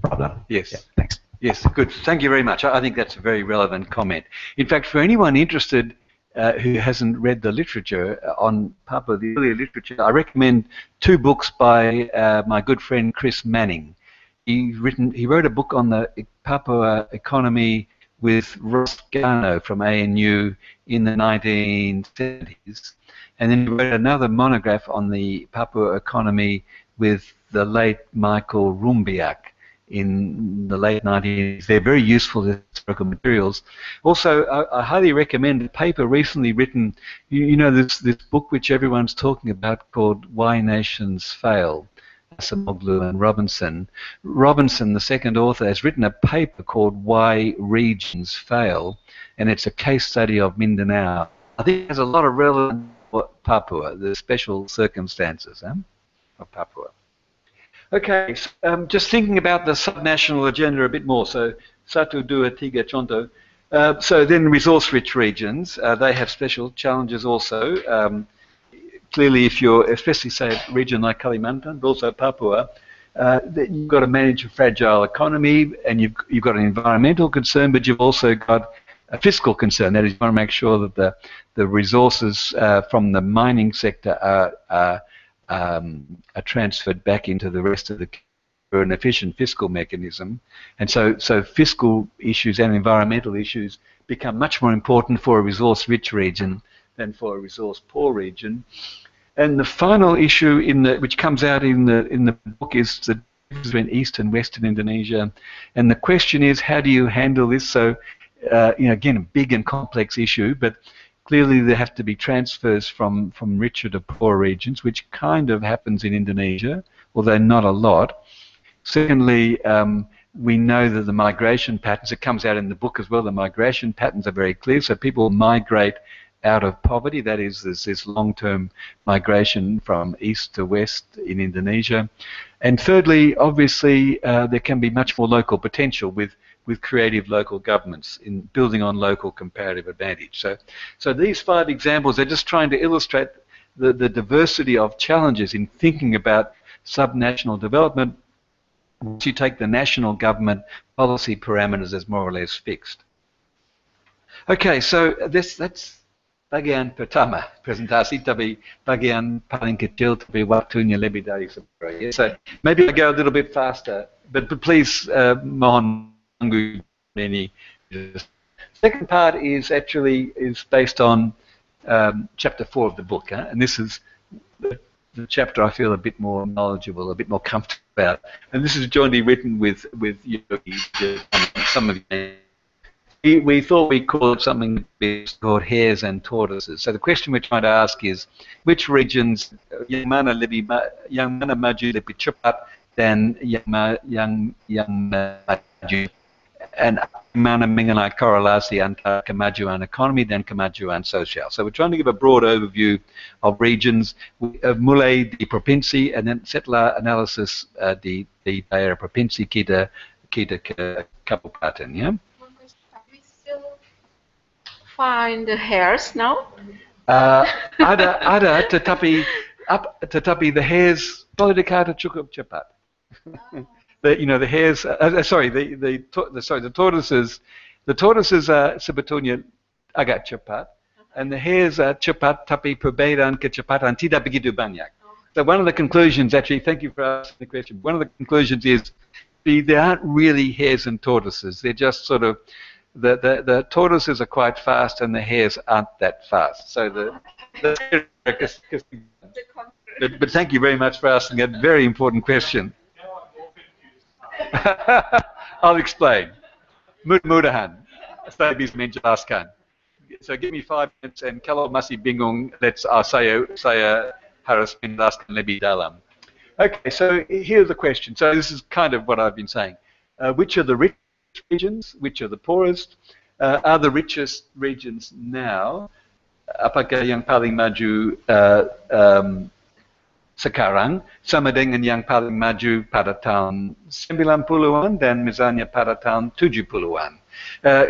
problem. Yes. Yeah, thanks. Yes, good. Thank you very much. I think that's a very relevant comment. In fact, for anyone interested who hasn't read the literature on Papua, the earlier literature, I recommend 2 books by my good friend Chris Manning. He wrote a book on the Papua economy with Ross Garno from ANU in the 1970s, and then he wrote another monograph on the Papua economy with the late Michael Rumbiak in the late 1980s. They're very useful historical materials. Also, I highly recommend a paper recently written, this book which everyone's talking about called Why Nations Fail, Asimoglu and Robinson. Robinson, the second author, has written a paper called Why Regions Fail, and it's a case study of Mindanao. I think it has a lot of relevance for Papua, the special circumstances of Papua. Okay, just thinking about the subnational agenda a bit more. So, Satu Dua Tiga Contoh. So then resource-rich regions, they have special challenges also. Clearly, if you're, especially say a region like Kalimantan, but also Papua, you've got to manage a fragile economy, and you've got an environmental concern, but you've also got a fiscal concern. That is, you want to make sure that the resources from the mining sector are transferred back into the rest of the for an efficient fiscal mechanism. And so fiscal issues and environmental issues become much more important for a resource-rich region than for a resource-poor region. And the final issue which comes out in the book is the difference between East and Western Indonesia. And the question is, how do you handle this? So, again, a big and complex issue, but Clearly, there have to be transfers from richer to poor regions, which kind of happens in Indonesia, although not a lot. Secondly, we know that the migration patterns, it comes out in the book as well, the migration patterns are very clear. So people migrate out of poverty. That is, there's this long-term migration from east to west in Indonesia. And thirdly, obviously, there can be much more local potential with creative local governments in building on local comparative advantage. So these 5 examples are just trying to illustrate the diversity of challenges in thinking about subnational development once you take the national government policy parameters as more or less fixed. Okay, so that's bagian pertama presentasi, tapi bagian paling kecil tapi waktunya lebih dari separuh. So maybe I go a little bit faster, but please mohon tunggu ini. Second part is based on chapter 4 of the book, and this is the chapter I feel a bit more knowledgeable, a bit more comfortable about. And this is jointly written with Yogi, some of you. We thought we'd call it something called hares and tortoises. So the question we're trying to ask is, which regions yang mana maju lebih cepat dan yang maju, and mana mengenai korelasi antara kemajuan ekonomi dan kemajuan sosial. So we're trying to give a broad overview of regions, mulai di provinsi, and then setelah analysis di daerah provinsi kita ke kabupaten, ya. Find the hares now? Ada, tetapi the hares boleh dikata cukup cepat. The hares. The tortoises are sebetulnya agak cepat, and the hares are cepat, tapi perbedaan kecepatan tidak begitu banyak. So one of the conclusions, actually, thank you for asking the question. One of the conclusions is, there aren't really hares and tortoises. They're just sort of the tortoises are quite fast, and the hares aren't that fast. So but thank you very much for asking that very important question. I'll explain. Mudah-mudahan saya bisa menjelaskan. So give me 5 minutes, and kalau masih bingung, saya harus menjelaskan lebih dalam. Okay, so here's the question. So this is kind of what I've been saying. Which are the rich regions? Which are the poorest? Are the richest regions now? Apakah yang paling maju sekarang sama dengan yang paling maju pada tahun 90-an dan misalnya pada tahun 70-an?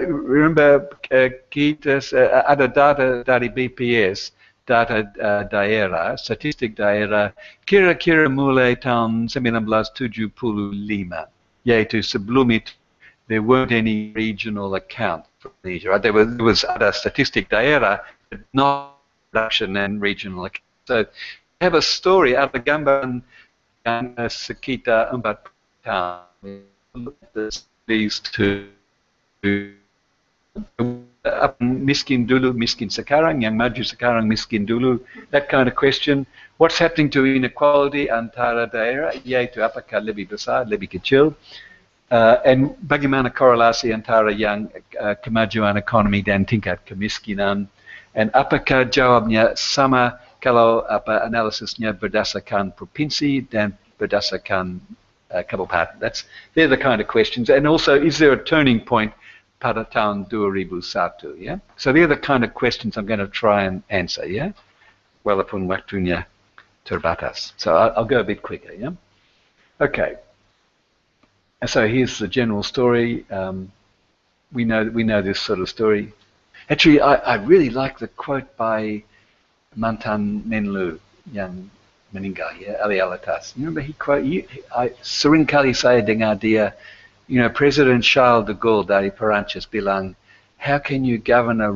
Remember, kita ada data dari BPS, data daerah, statistik daerah, kira-kira mulai tahun 1975, yaitu sebelum itu there weren't any regional account for Indonesia. Right? There was ada statistik daerah, but not production and regional account. So we have a story, ada gambaran yang sekitar 4 tahun. These two, miskin dulu, miskin sekarang, yang maju sekarang, miskin dulu, that kind of question. What's happening to inequality antara daerah, yaitu apakah lebih besar, lebih kecil? And bagaimana korelasi antara yang kemajuan ekonomi dan tingkat kemiskinan, and apakah jawabnya sama kalau analisisnya berdasarkan provinsi dan berdasarkan kabupaten? They're the kind of questions. And also, is there a turning point pada tahun 2001? Yeah. So they're the kind of questions I'm going to try and answer. Yeah. Walaupun waktunya terbatas. So I'll go a bit quicker. Yeah. Okay. So here's the general story. We know this sort of story. Actually, I really like the quote by mantan Menlu yang meninggal, ya, Ali Alatas. You remember he quote? Seringkali saya dengar dia, President Charles de Gaulle dari Perancis bilang, how can you govern a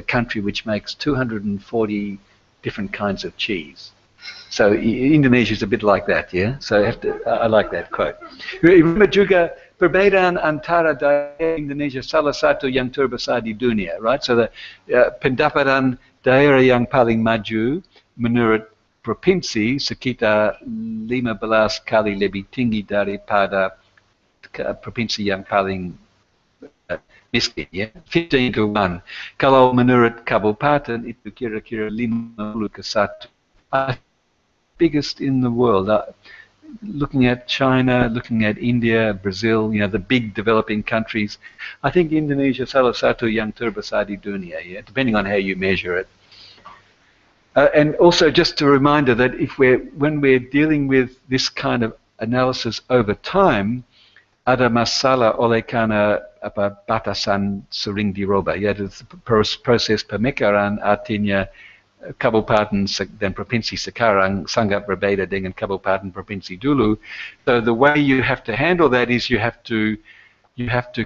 country which makes 240 different kinds of cheese? So Indonesia is a bit like that, yeah. So I like that quote. Remember juga perbedaan antara daerah Indonesia salah satu yang terbesar di dunia, right? So the pendapatan daerah yang paling maju menurut provinsi sekitar 15 kali lebih tinggi daripada provinsi yang paling miskin, ya. 15 ke 1. Kalau menurut kabupaten itu kira-kira 50 ke 1. Biggest in the world. Looking at China, looking at India, Brazil, you know, the big developing countries, I think Indonesia salah satu yang terbesar di dunia, yeah, depending on how you measure it. And also just a reminder that when we're dealing with this kind of analysis over time, ada masalah oleh karena batasan sering dirubah, yaitu proses pemekaran artinya kabupaten dan provinsi sekarang sangat berbeda dengan kabupaten provinsi dulu. So the way you have to handle that is you have to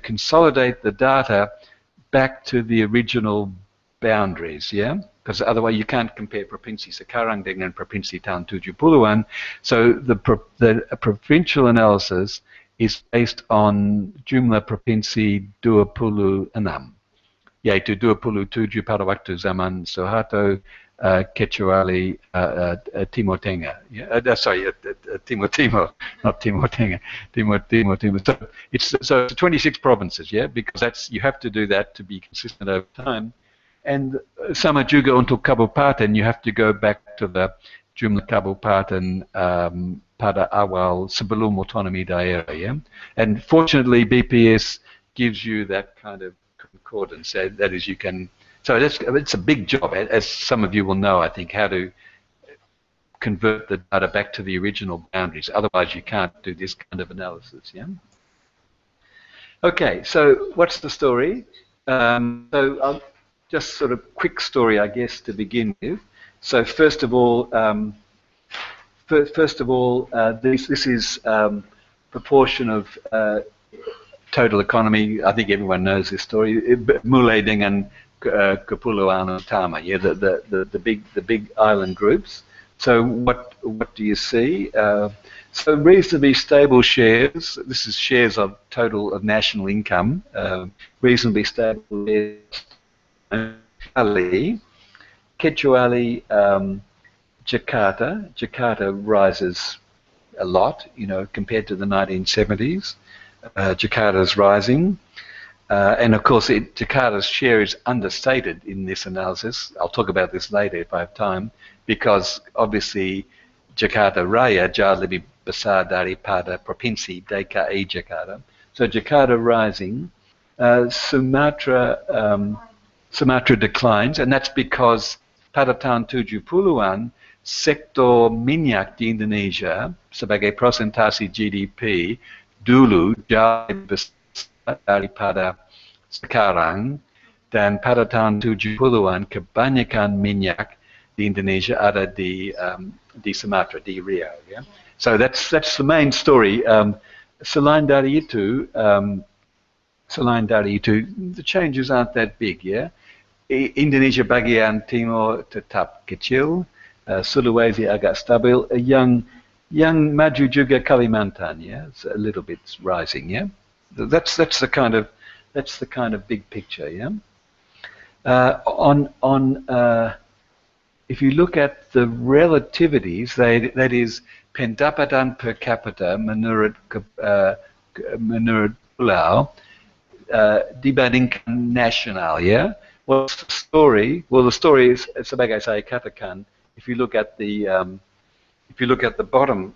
consolidate the data back to the original boundaries, yeah? Because otherwise you can't compare provinsi sekarang dengan provinsi tahun 70-an. So the provincial analysis is based on jumlah provinsi 26, yaitu 27 pada waktu zaman Soeharto, kecuali Timur Tengah. Timur Timur, not Timur Tengah. Timur. So it's 26 provinces, yeah, because you have to do that to be consistent over time. And sama juga untuk kabupaten, you have to go back to the jumlah kabupaten pada awal sebelum otonomi daerah, yeah. And fortunately, BPS gives you that kind of concordance. That is, you can. So it's a big job, as some of you will know, I think, how to convert the data back to the original boundaries. Otherwise, you can't do this kind of analysis, yeah. Okay, so what's the story? So I'll just sort of quick story, I guess, to begin with. So first of all, this is proportion of total economy. I think everyone knows this story. Mulai dengan Kepulauan Utama, yeah, the big island groups. So what do you see? So reasonably stable shares. This is shares of total of national income. Reasonably stable shares. Kecuali Jakarta. Jakarta rises a lot, you know, compared to the 1970s. Jakarta's rising. And of course, Jakarta's share is understated in this analysis. I'll talk about this later if I have time, because obviously Jakarta Raya jauh lebih besar daripada provinsi DKI Jakarta. So Jakarta rising. Sumatra declines, and that's because pada tahun 70-an sektor minyak di Indonesia sebagai presentasi GDP dulu jauh besar daripada sekarang, dan pada tahun 70-an kebanyakan minyak di Indonesia ada di Sumatra, di Riau. Yeah? So that's the main story. Selain dari itu, the changes aren't that big, yeah. Indonesia bagian timur tetap kecil, Sulawesi agak stabil, yang maju juga Kalimantan, yeah, it's a little bit rising, yeah. That's the kind of big picture, yeah. If you look at the relativities, that is pendapatan per capita menurut pulau dibandingkan nasional, yeah. What's the story? Well, the story is, sebagai saya katakan, if you look at the bottom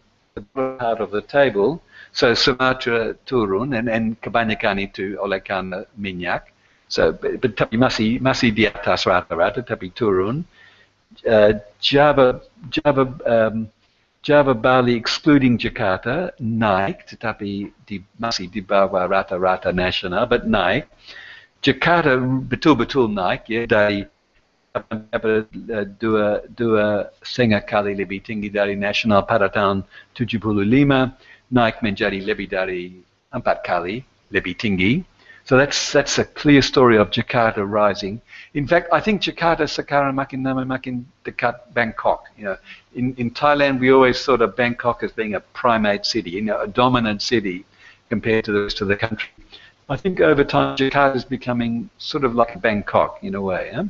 part of the table, so Sumatra turun, and kebanyakan itu oleh karena minyak. So, tapi masih di atas rata-rata, tapi turun. Java Bali excluding Jakarta naik, tetapi masih di bawah rata-rata nasional, but naik. Jakarta betul-betul naik, ya, dari 2,5 kali lebih tinggi dari nasional pada tahun 75, naik menjadi lebih dari 4 kali lebih tinggi. So that's a clear story of Jakarta rising. In fact, I think Jakarta sekarang makin dekat Bangkok. You know, in Thailand we always thought of Bangkok as being a primate city, you know, a dominant city compared to the rest of the country. I think over time Jakarta is becoming sort of like Bangkok in a way. Huh?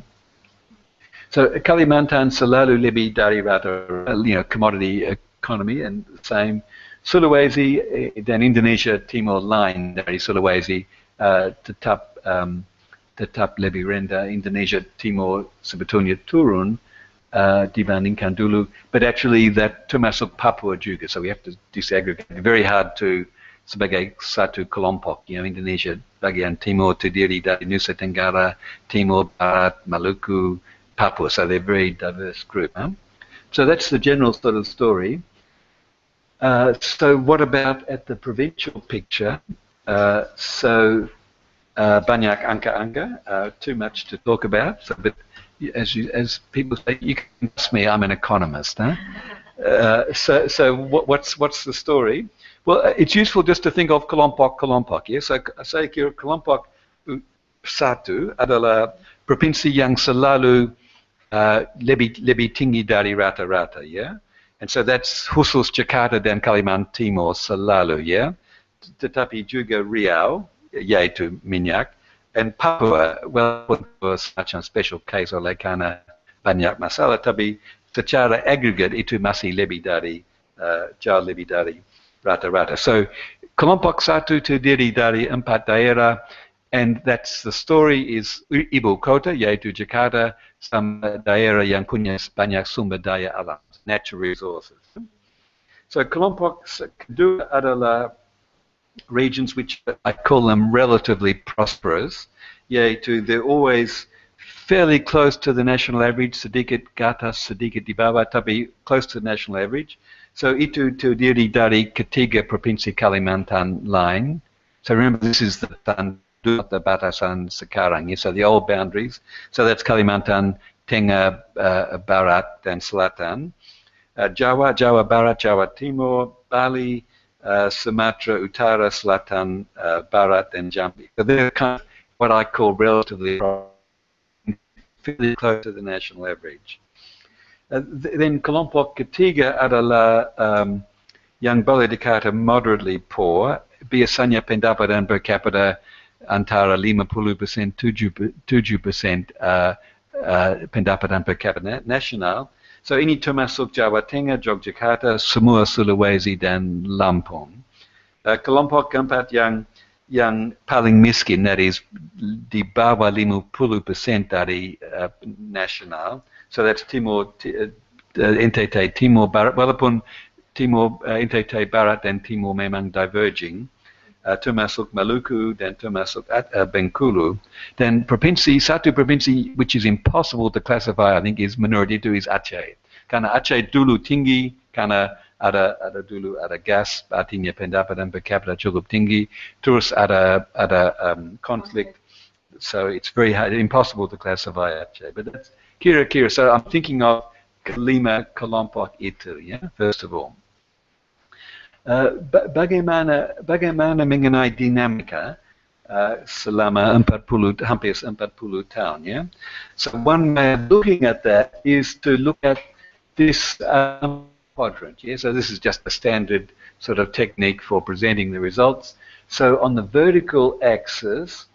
So Kalimantan selalu lebih dari rata, you know, commodity economy, and the same Sulawesi dan Indonesia Timur lain dari Sulawesi tetap lebih rendah, Indonesia Timur sebetulnya turun dibandingkan dulu, but actually that termasuk Papua juga, so we have to disaggregate. Very hard to sebagai satu kelompok, Indonesia bagian timur terdiri dari Nusa Tenggara, Timur, Barat, Maluku, Papua, so they're a very diverse group. So that's the general sort of story. So what about at the provincial picture? Banyak angka-angka, too much to talk about, so, but as people say, you can ask me, I'm an economist. So what's the story? Well, it's useful just to think of kelompok. Ya. So saya kira kelompok satu adalah provinsi yang selalu lebih tinggi dari rata-rata, ya. And so that's khusus Jakarta dan Kalimantan Timur selalu, ya. Tetapi juga Riau, yaitu minyak, and Papua, well, semacam special case oleh karena banyak masalah, tapi secara aggregate itu masih lebih dari, jauh lebih dari rata-rata. So, kelompok satu terdiri dari 4 daerah, and that's the story is ibu kota, yaitu Jakarta, sama daerah yang punya banyak sumber daya alam, natural resources. So, kelompok kedua adalah regions which I call them relatively prosperous, yaitu they're always fairly close to the national average, sedikit ke atas, sedikit di bawah, tapi close to the national average. So itu terdiri dari ketiga provinsi Kalimantan lain. So remember, this is the batasan sekarang, so the old boundaries. So that's Kalimantan, Tengah, Barat, dan Selatan. Jawa, Jawa Barat, Jawa Timur, Bali, Sumatera Utara, Selatan, Barat, and Jambi. So they're kind of what I call relatively fairly close to the national average. Then kelompok ketiga adalah yang boleh dikata moderately poor, biasanya pendapatan per capita antara 50% 7% pendapatan per capita nasional. So ini termasuk Jawa Tengah, Yogyakarta, semua Sulawesi dan Lampung. Kelompok keempat yang paling miskin, that is di bawah 50% dari nasional. So that's Timur, NTT Timur Barat, walaupun Timur NTT Barat dan Timur memang diverging, termasuk Maluku dan termasuk Bengkulu. Dan satu provinsi which is impossible to classify, I think, is menurut itu is Aceh. Karena Aceh dulu tinggi, karena dulu ada gas, artinya pendapatan per capita cukup tinggi, terus ada konflik, so it's very hard, impossible to classify Aceh. But that's kira-kira, so I'm thinking of kelima kelompok itu, first of all. Bagaimana mengenai dinamika selama hampir 40 tahun, ya? So one way of looking at that is to look at this quadrant, so this is just a standard sort of technique for presenting the results. So on the vertical axis,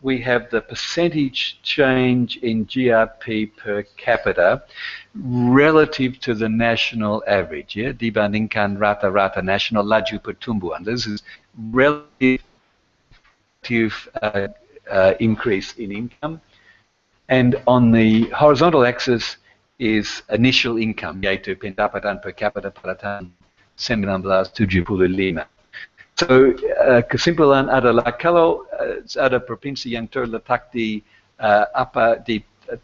we have the percentage change in GRP per capita relative to the national average, dibandingkan rata-rata nasional laju pertumbuhan. This is relative increase in income. And on the horizontal axis is initial income, yaitu pendapatan per capita pada tahun 1975. So, kesimpulan adalah kalau ada provinsi yang terletak di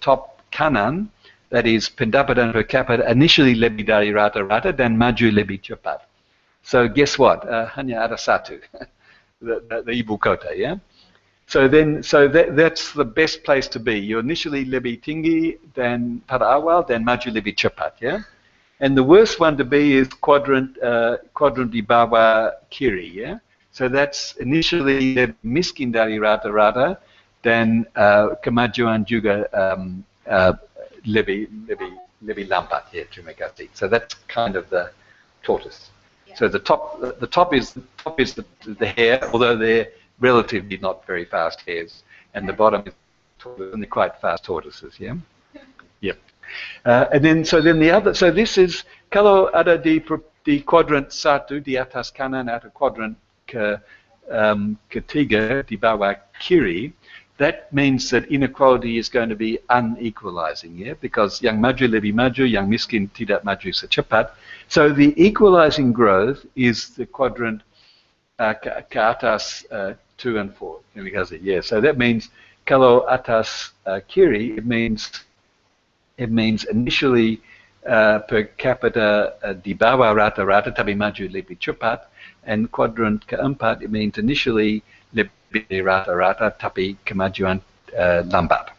top kanan, that is pendapatan per capita initially lebih dari rata-rata dan maju lebih cepat. So guess what? Hanya ada satu, the ibu kota, So that's the best place to be. You initially lebih tinggi dan pada awal dan maju lebih cepat, And the worst one to be is quadrant di bawah kiri, So that's initially lebih miskin dari rata-rata dan kemajuan juga lebih lambat, terima kasih. So that's kind of the tortoise. So the top is the hare, although they're relatively not very fast hares, and the bottom is only quite fast tortoises, Yep. And then the other, so this is kalau ada di quadrant satu di atas kanan atau quadrant ke ketiga di bawah kiri, that means that inequality is going to be unequalizing, yeah, because yang maju lebih maju, yang miskin tidak maju secepat. So the equalizing growth is the quadrant ke atas 2 and 4. Yeah, so that means kalau atas kiri, it means initially per capita di bawah rata-rata tapi maju lebih cepat, and quadrant keempat, it means initially lebih rata-rata tapi kemajuan lambat.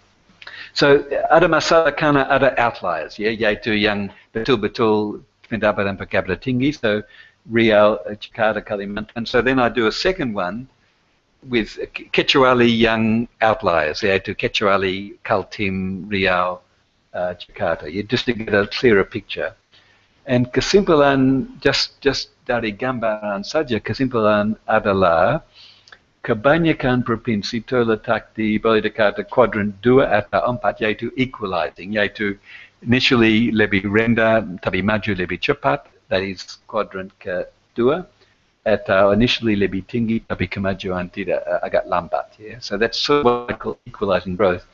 So ada masalah karena ada outliers, ya, yaitu yang betul-betul pendapatan per capita tinggi, so Riau, Jakarta, Kalimantan. So then I do a second one with kecuali yang outliers, yaitu kecuali Kaltim, Riau, Jakarta, just to get a clearer picture. And kesimpulan, just dari gambaran saja, kesimpulan adalah kebanyakan provinsi terletak di boleh dikata kuadran 2 atau 4, yaitu equalizing, yaitu initially lebih rendah tapi maju lebih cepat, that is kuadran ke-2, atau initially lebih tinggi tapi kemajuan tidak agak lambat. Yeah? So that's sort of what I call equalizing growth.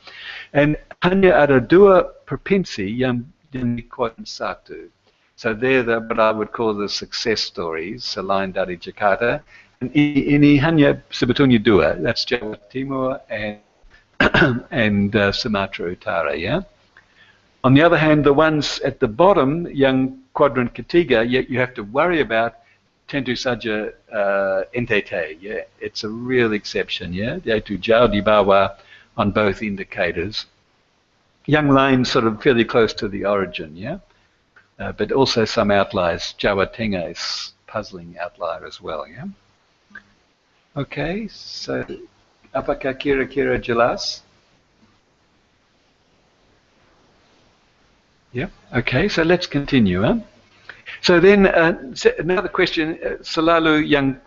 And hanya ada 2 provinsi yang di kuadran 1. So they're what I would call the success stories selain dari Jakarta. And ini hanya sebetulnya 2. That's Jawa Timur and Sumatera Utara. Yeah. On the other hand, the ones at the bottom, yang quadrant ketiga, you have to worry about tentu saja NTT. Yeah, it's a real exception. Yeah, yaitu jauh di bawah on both indicators. Yang lain sort of fairly close to the origin. Yeah. But also some outliers. Jawa Tengah is puzzling outlier as well, yeah? Okay, so apakah kira-kira jelas? Yeah, okay, so let's continue. Huh? So then another question, selalu yang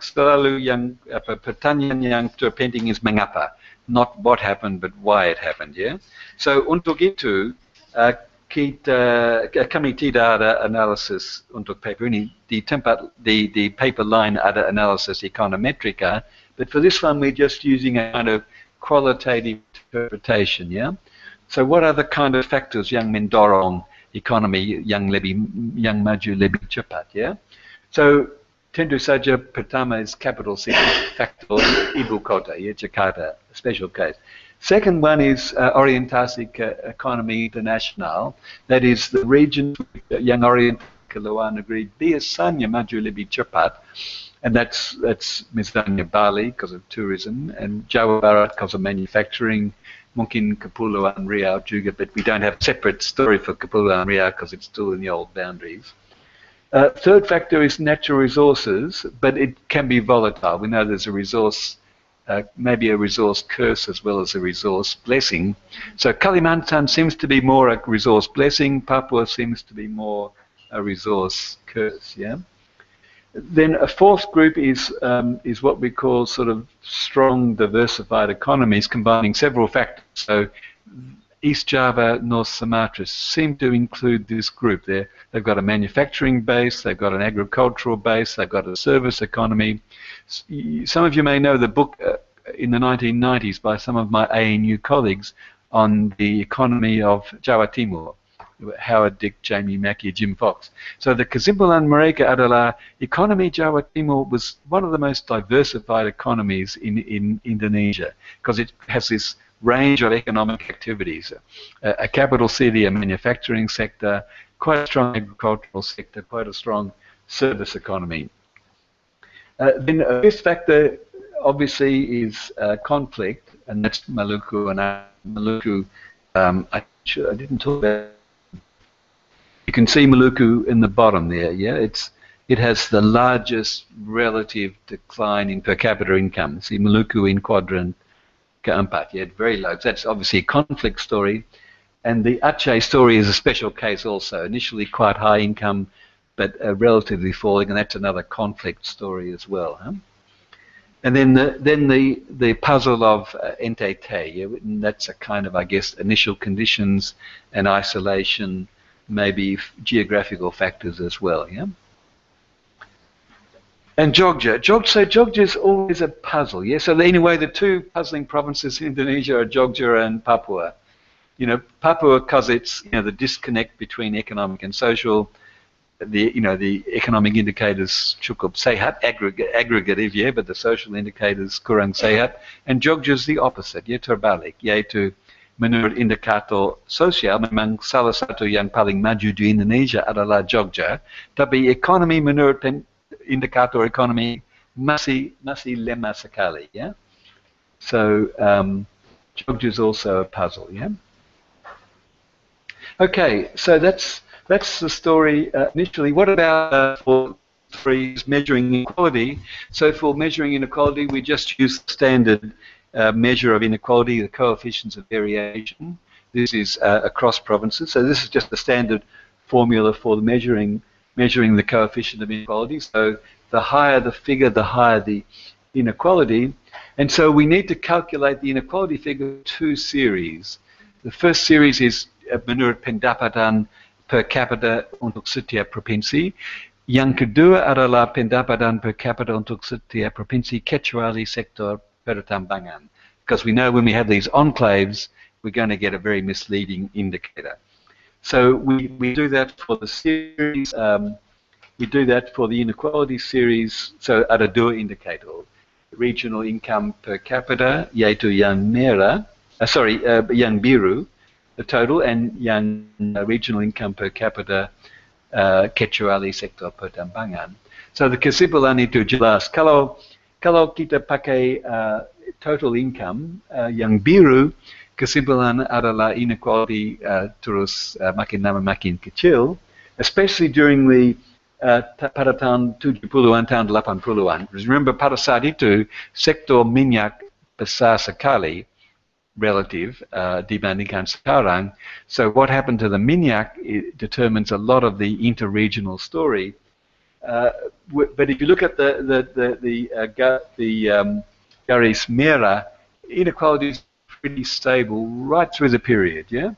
pertanyaan yang terpenting is mengapa, not what happened, but why it happened, yeah? So untuk itu, kami tidak ada analisis untuk paper ini. Di paper line ada analysis econometrica, but for this one we're just using a kind of qualitative interpretation, yeah? So what are the kind of factors yang mendorong economy yang maju lebih cepat, yeah? So tentu saja pertama is capital city factor, ibu kota, yeah, Jakarta, a special case. Second one is orientasi ke ekonomi internasional, that is the region yang orientasi ke luar negeri biasanya maju lebih cepat, and that's misalnya Bali because of tourism, and Jawa Barat because of manufacturing, mungkin Kepulauan Riau juga, but we don't have a separate story for Kepulauan Riau because it's still in the old boundaries. Third factor is natural resources, but it can be volatile. We know there's a resource maybe a resource curse as well as a resource blessing. So Kalimantan seems to be more a resource blessing, Papua seems to be more a resource curse, yeah? Then a fourth group is what we call sort of strong diversified economies combining several factors. So East Java, North Sumatra seem to include this group there. They've got a manufacturing base, they've got an agricultural base, they've got a service economy. Some of you may know the book in the 1990s by some of my ANU colleagues on the economy of Jawa Timur, Howard Dick, Jamie Mackey, Jim Fox. So the kesimpulan mereka adalah economy Jawa Timur was one of the most diversified economies in Indonesia because it has this range of economic activities, a capital city, a manufacturing sector, quite a strong agricultural sector, quite a strong service economy. Then a fifth factor obviously is conflict, and that's Maluku. And Maluku, I didn't talk about. You can see Maluku in the bottom there. Yeah, it has the largest relative decline in per capita income. See Maluku in quadrant keempat. Yeah, very low. That's obviously a conflict story, and the Aceh story is a special case also. Initially quite high income, but relatively falling, and that's another conflict story as well. Huh? And then the puzzle of NTT, yeah, that's a kind of, I guess, initial conditions and isolation, maybe geographical factors as well. Yeah. And Jogja is always a puzzle, yeah? So anyway, the two puzzling provinces in Indonesia are Jogja and Papua. You know, Papua, because it's, you know, the disconnect between economic and social, the economic indicators cukup sehat, aggregative, yeah, but the social indicators kurang sehat. And Jogja is the opposite, ya, terbalik, yaitu menurut indikator sosial memang salah satu yang paling maju di Indonesia adalah Jogja, tapi ekonomi menurut indikator ekonomi masih lemah sekali, yeah. So Jogja is also a puzzle, yeah. Okay, so that's the story initially. What about for measuring inequality? So for measuring inequality, we just use the standard measure of inequality, the coefficients of variation. This is across provinces. So this is just the standard formula for measuring the coefficient of inequality. So the higher the figure, the higher the inequality. And so we need to calculate the inequality figure in two series. The first series is menurut pendapatan per capita untuk setiap provinsi. Yang kedua adalah pendapatan per capita untuk setiap provinsi kecuali sektor pertambangan. Because we know when we have these enclaves, we're going to get a very misleading indicator. So we do that for the series, we do that for the inequality series, so ada dua indikator. Regional income per capita, yaitu yang merah, yang biru, the total, and yang regional income per capita kecuali sektor pertambangan. So the kesimpulan itu jelas. Kalau kita pakai total income yang biru, kesimpulan adalah inequality terus makin lama makin kecil, especially during the pada tahun 70-an, tahun 80-an. Remember pada saat itu sektor minyak besar sekali relative dibandingkan sekarang. So what happened to the minyak determines a lot of the interregional story. But if you look at the garis merah, inequality is pretty stable right through the period, yeah?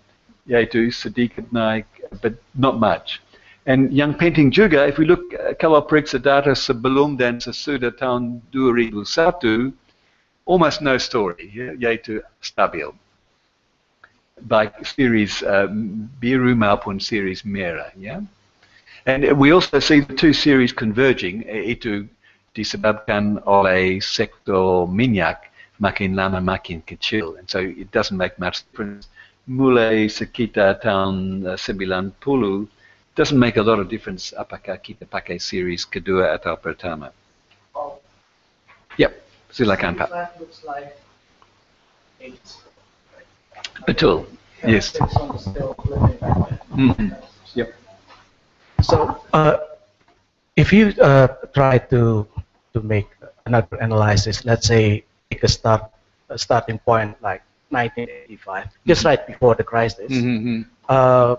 Yaitu sedikit naik, but not much. And yang penting juga, if we look, kalau periksa data sebelum dan sesudah tahun 2001, almost no story, yeah? Yaitu stabil. Baik series biru maupun series merah, yeah? And we also see the two series converging, itu disebabkan oleh sektor minyak makin lama makin kecil. And so it doesn't make much difference. Mulai sekitar tahun 90, doesn't make a lot of difference apakah kita pakai series kedua atau pertama. Oh. Yep, silakan Pak. That looks like 8. Betul, yes. Mm-hmm. Yep. So if you try to make another analysis, let's say take a starting point like 1985, just right before the crisis, how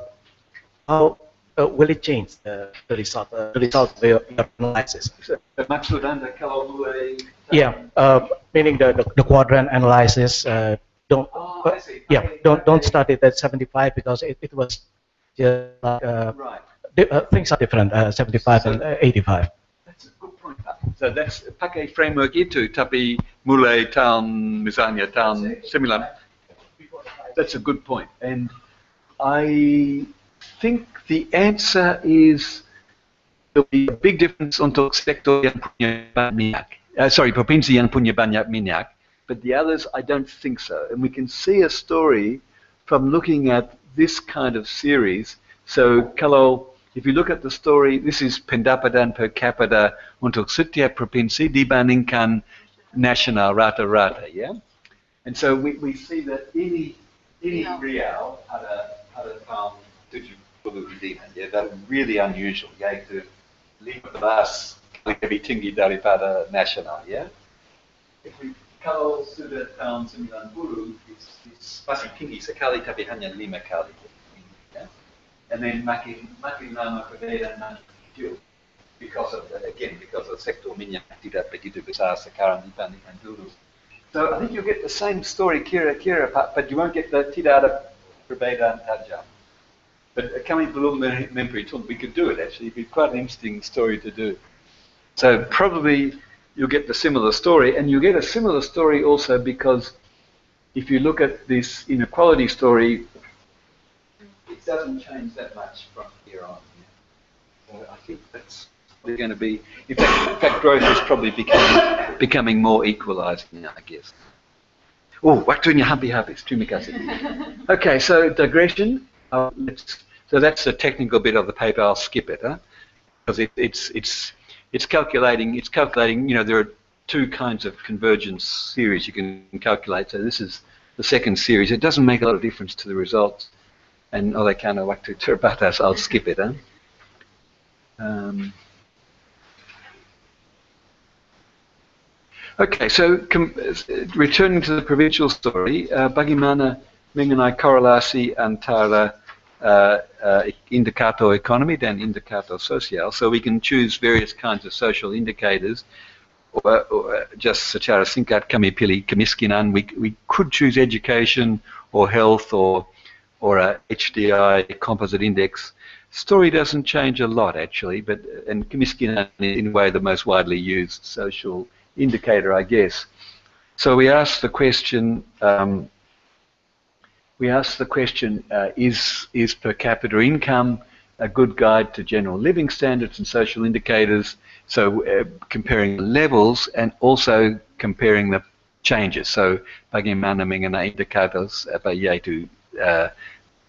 will it change the result of your analysis? Maksud Anda kalau mulai? Yeah, meaning the quadrant analysis. Don't start it at 75 because it was just right. Things are different. 75 and 85. That's a good point. So that's pakai framework itu, tapi mulai tahun misalnya tahun 9. That's a good point, and I think the answer is there'll be a big difference untuk sektor yang punya minyak. Provinsi yang punya banyak minyak, but the others I don't think so. And we can see a story from looking at this kind of series. So if you look at the story, this is pendapatan per capita untuk setiap provinsi dibandingkan nasional rata-rata, yeah? And so we see that ini Riau ada tahun 75, yeah, that's really unusual, yaitu 15 kali lebih tinggi daripada nasional, ya. Kalau sudah tahun 90, masih tinggi sekali, tapi hanya 5 kali. Ya. And then makin lama perbedaan makin kecil, because of sektor minyak tidak begitu besar sekarang dibandingkan dulu. So I think you'll get the same story kira-kira, but you won't get tidak ada perbedaan tajam. But kami belum memberitahu, we could do it actually. It'd be quite an interesting story to do. So probably you'll get the similar story, and you get a similar story also because if you look at this inequality story, it doesn't change that much from here on. So I think that's probably going to be, in fact growth is probably becoming more equalising now, I guess. Oh, waktunya habis, terima kasih. Okay, so digression. So that's the technical bit of the paper. I'll skip it, because it's calculating. You know, there are two kinds of convergence series you can calculate. So this is the second series. It doesn't make a lot of difference to the results. And oleh karena waktu terbatas, I'll skip it. Okay, so returning to the provincial story, bagaimana mengenai korelasi antara indikator ekonomi dan indikator sosial. So we can choose various kinds of social indicators, or just secara singkat kami pilih kemiskinan. We could choose education or health or a HDI composite index. Story doesn't change a lot actually, and kemiskinan is in a way the most widely used social indicator, I guess. So we asked the question. Is per capita income a good guide to general living standards and social indicators? So comparing the levels and also comparing the changes. So bagaimana mengenai indicators yaitu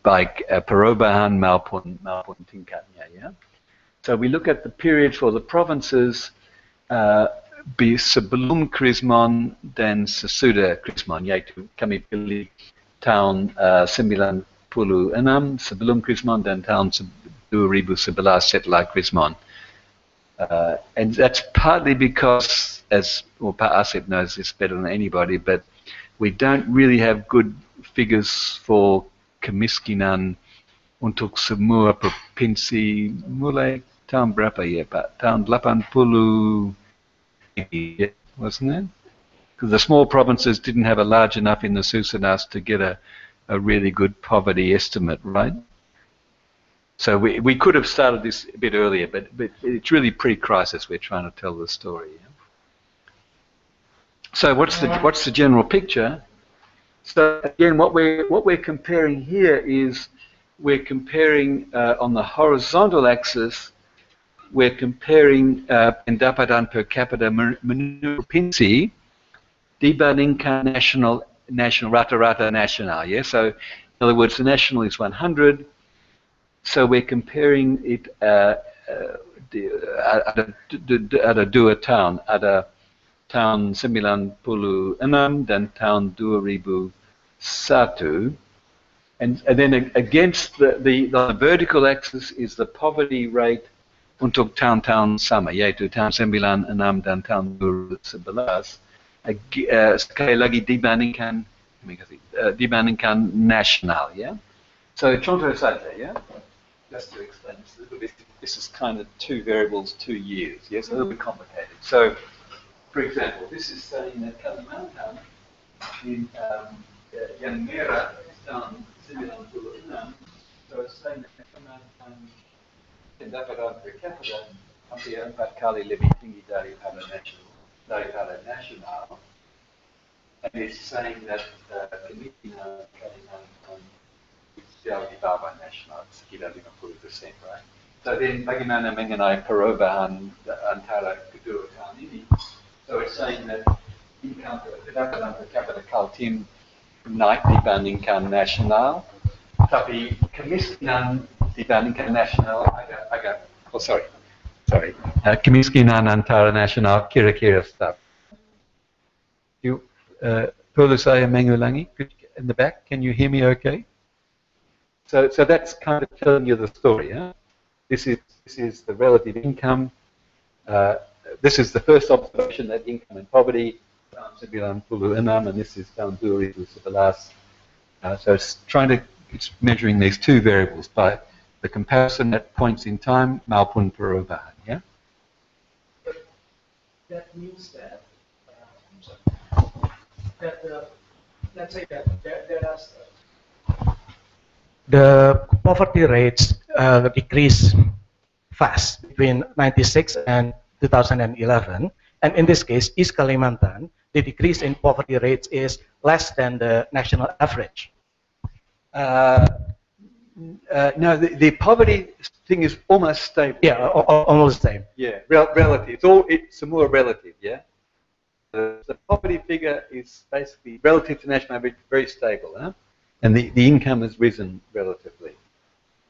baik perubahan maupun tingkatnya. Yeah. So we look at the period for the provinces sebelum Krismon dan sesudah Krismon, yaitu kami pilih tahun 96 sebelum Krismon dan tahun 2011 setelah Krismon. And that's partly because, as Pak Asif knows this better than anybody, but we don't really have good figures for kemiskinan untuk semua provinsi mulai tahun berapa ya Pak? Tahun 80, wasn't it? Because the small provinces didn't have a large enough in the Susanas to get a really good poverty estimate, right? So we could have started this a bit earlier, but it's really pre-crisis we're trying to tell the story. Yeah? So what's the general picture? So again, what we're comparing here is we're comparing on the horizontal axis. We're comparing pendapatan per capita menurut provinsi dibandingkan national rata-rata nasional. Yeah. So in other words, the national is 100. So we're comparing it ada dua tahun, ada tahun 96 dan tahun 2001, and then against the vertical axis is the poverty rate untuk tahun-tahun sama, yaitu tahun 96 dan tahun 2011. Sekali lagi dibandingkan nasional, ya. Yeah? So contoh saja, ya. Yeah? Just to explain this a little bit, this is kind of two variables, 2 years. Yes, a little bit complicated. So, for example, this is saying that Kalimantan in yang merah tahun 96, so it's saying that Kalimantan pendapatan per capita hampir 4 kali lebih tinggi daripada nasional. And it's saying that kemiskinan Kalimantan jauh di bawah nasional, sekitar 50%, right? So then bagaimana mengenai perubahan antara kedua tahun ini? So it's saying that income pendapatan per capita Kaltim naik dibandingkan nasional, tapi kemiskinan dibandingkan nasional agak kemiskinan antara nasional kira-kira tetap. Perlu saya mengulangi? In the back, can you hear me okay? So that's kind of telling you the story. Huh? This is the relative income. This is the first observation that income and poverty tahun 96, and this is tahun 2011. So it's measuring these two variables by the comparison at points in time maupun perubahan. Yeah. That means that let's say that the poverty rates decrease fast between 96 and 2011. And in this case, East Kalimantan, the decrease in poverty rates is less than the national average. No, the poverty thing is almost stable. Yeah, almost the same. Yeah, relative. It's more relative. Yeah. The poverty figure is basically relative to national average, very stable, huh? And the income has risen relatively.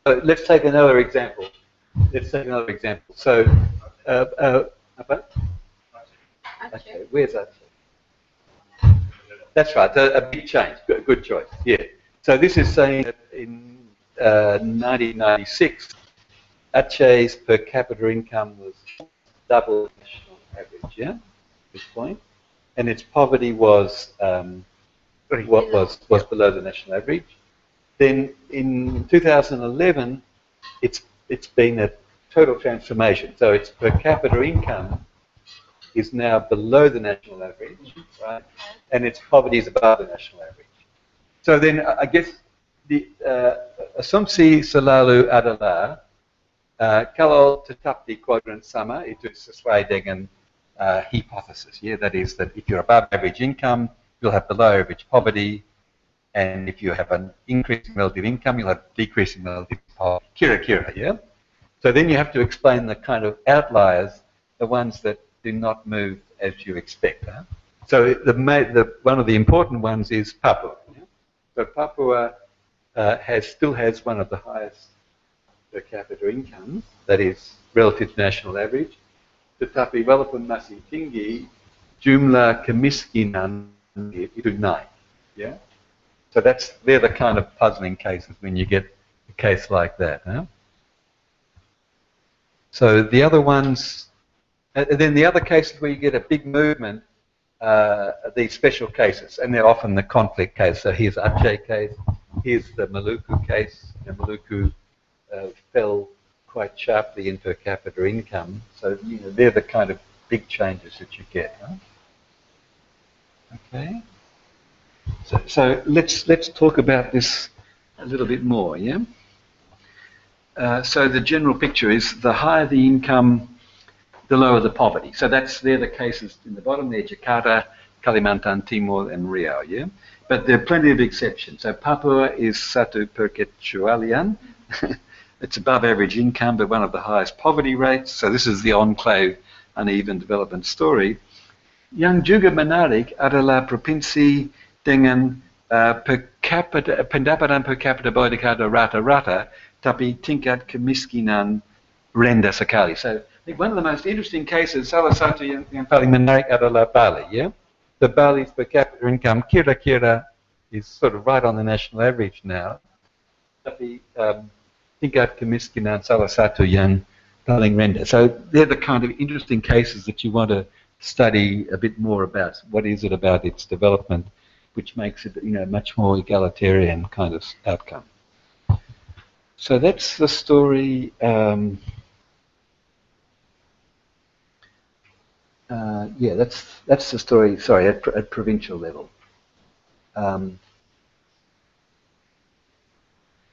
So let's take another example. So, okay, where's that? That's right, a big change. Good choice. Yeah. So this is saying that in 1996, Aceh's per capita income was double national average. Yeah, this point, and its poverty was below the national average. Then in 2011, it's been a total transformation. So its per capita income is now below the national average, right? And its poverty is above the national average. So then I guess the asumsi selalu adalah kalau tetap di kuadran sama itu sesuai dengan hypothesis. Yeah, that is that if you're above average income, you'll have below average poverty, and if you have an increasing relative income, you'll have decreasing relative poverty. Kira, yeah? So then you have to explain the kind of outliers, the ones that do not move as you expect. Huh? So one of the important ones is Papua. Yeah? So Papua still has one of the highest per capita incomes, that is relative to national average. Tetapi walaupun masih tinggi, jumlah kemiskinan itu naik. Yeah? So they're the kind of puzzling cases when you get a case like that. Huh? So the other ones, and then the other cases where you get a big movement, these special cases, and they're often the conflict case. So here's Aceh case, here's the Maluku case. Maluku fell quite sharply in per capita income. So they're the kind of big changes that you get. Huh? Okay. So let's talk about this a little bit more. Yeah. So the general picture is the higher the income, the lower the poverty. So they're the cases in the bottom there: Jakarta, Kalimantan Timur, and Riau. Yeah. But there are plenty of exceptions. So Papua is satu perkecualian. It's above average income, but one of the highest poverty rates. So this is the enclave uneven development story. Yang juga menarik adalah provinsi dengan pendapatan per capita boleh dikatakan rata-rata, tapi tingkat kemiskinan rendah sekali. So I think one of the most interesting cases, salah satu yang paling menarik adalah Bali. Yeah, the Bali's per capita income kira-kira is sort of right on the national average now, tapi tingkat kemiskinan salah satu yang paling rendah. So they're the kind of interesting cases that you want to study a bit more about. What is it about its development which makes it, much more egalitarian kind of outcome? So that's the story. Yeah, that's the story. Sorry, at provincial level. And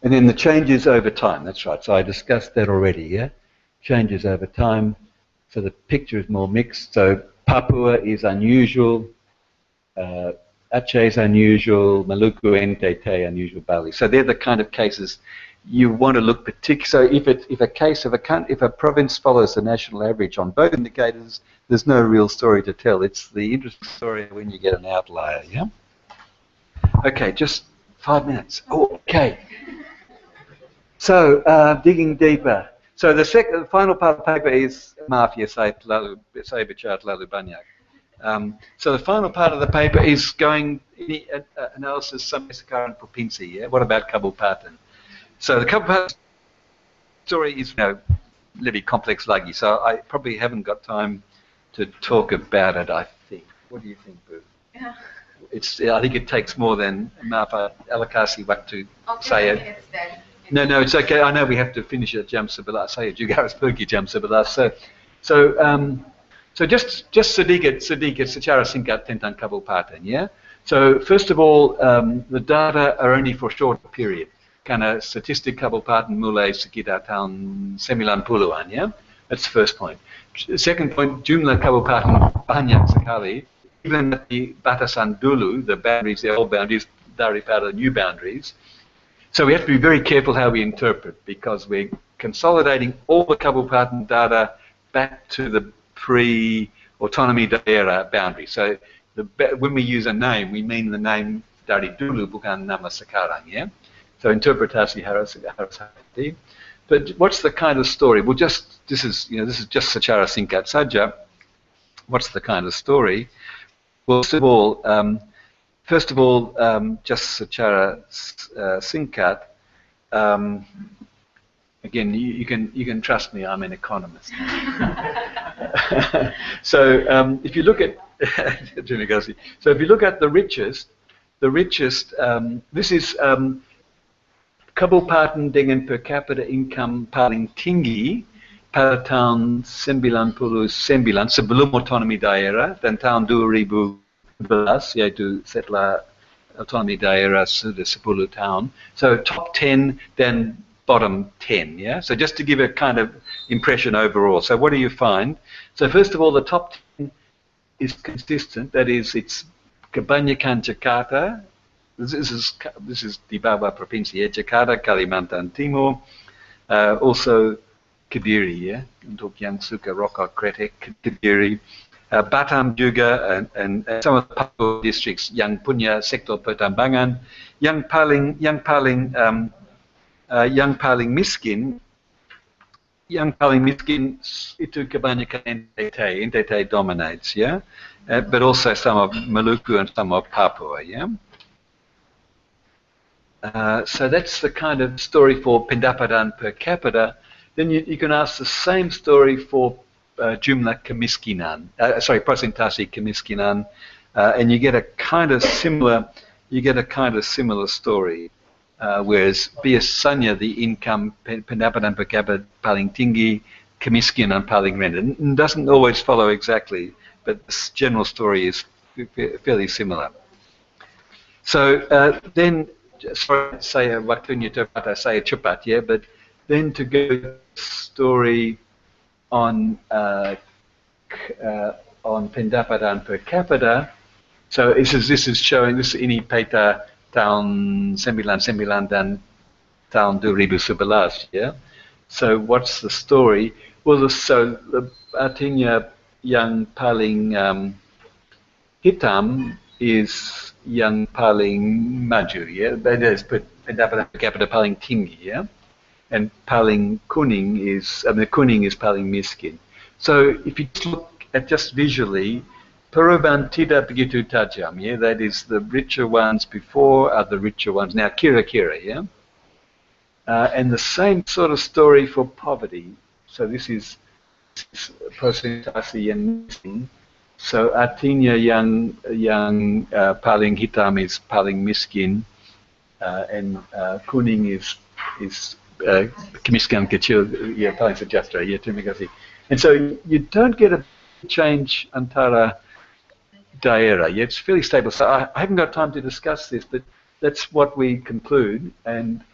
then the changes over time. That's right. So I discussed that already. Yeah, changes over time. So the picture is more mixed. So Papua is unusual. Aceh is unusual. Maluku, NTT unusual. Bali. So they're the kind of cases you want to look particular. So if a province follows the national average on both indicators, there's no real story to tell. It's the interesting story when you get an outlier. Yeah. Okay, just 5 minutes. Oh, okay. So digging deeper. So the final part of the paper is mafia. Saya bicara terlalu banyak. So the final part of the paper is going analysis sampai sekarang provinsi. Yeah. What about kabupaten? So the kabupaten story is really complex lagi. So I probably haven't got time to talk about it. I think. What do you think, Boo? Yeah. I think it takes more than alokasi waktu saya. No, it's okay. I know we have to finish at jam 11. Saya juga harus pergi jam 11. So just sedikit secara singkat tentang kabupaten, yeah. So first of all, the data are only for a short period. Karena statistik kabupaten mulai sekitar tahun 90-an, yeah. That's the first point. Second point, jumlah kabupaten banyak sekali. Even at the batasan dulu, the boundaries, the old boundaries, daripada new boundaries. So we have to be very careful how we interpret, because we're consolidating all the kabupaten data back to the pre-autonomy daerah boundary. So when we use a name, we mean the name dari dulu, bukan nama sekarang, yeah? So interpretasi harus hati. But what's the kind of story? Well, this is just secara singkat saja. What's the kind of story? Well, first of all, just secara singkat. Again, you can trust me. I'm an economist. So if you look at the richest, this is kabupaten dengan per capita income paling tinggi pada tahun 99 sebelum otonomi daerah, dan tahun 2011, yaitu setelah otonomi daerah sudah 10 tahun. So top 10, then bottom 10, yeah? So just to give a kind of impression overall. So what do you find? So first of all, the top 10 is consistent. That is, it's kebanyakan Jakarta. This is di bawah provinsi, Jakarta, Kalimantan Timur, also Kediri, yeah, untuk yang suka rokok kretek, Kediri, Batam juga, and some of the Papua districts yang punya sektor pertambangan. Yang paling miskin itu kebanyakan NTT dominates, yeah, but also some of Maluku and some of Papua, yeah. So that's the kind of story for pendapatan per capita. Then you can ask the same story for jumlah kemiskinan, persentase kemiskinan, and you get a kind of similar story. Whereas biasanya the income pendapatan per capita paling tinggi, kemiskinan paling rendah. It doesn't always follow exactly, but the general story is fairly similar. So then, sorry, saya waktunya terbatas, saya cepat, yeah, but then to go story on pendapatan per capita. So this is showing, this ini peta tahun 99 dan tahun 2011, yeah. So what's the story? Well, artinya yang paling hitam is yang paling maju, yeah. That is pendapatan per capita paling tinggi, yeah. And paling kuning is, kuning is paling miskin. So if you look at just visually, perubahan tidak begitu tajam, yeah. That is, the richer ones before are the richer ones now, kira-kira, yeah. And the same sort of story for poverty. So this is persentase yang miskin. So artinya yang paling hitam is paling miskin, and kuning is kemiskinan kecil, ya, paling sejahtera, ya, terima kasih. And so you don't get a change antara daerah. Yeah, it's fairly stable. So I haven't got time to discuss this, but that's what we conclude. And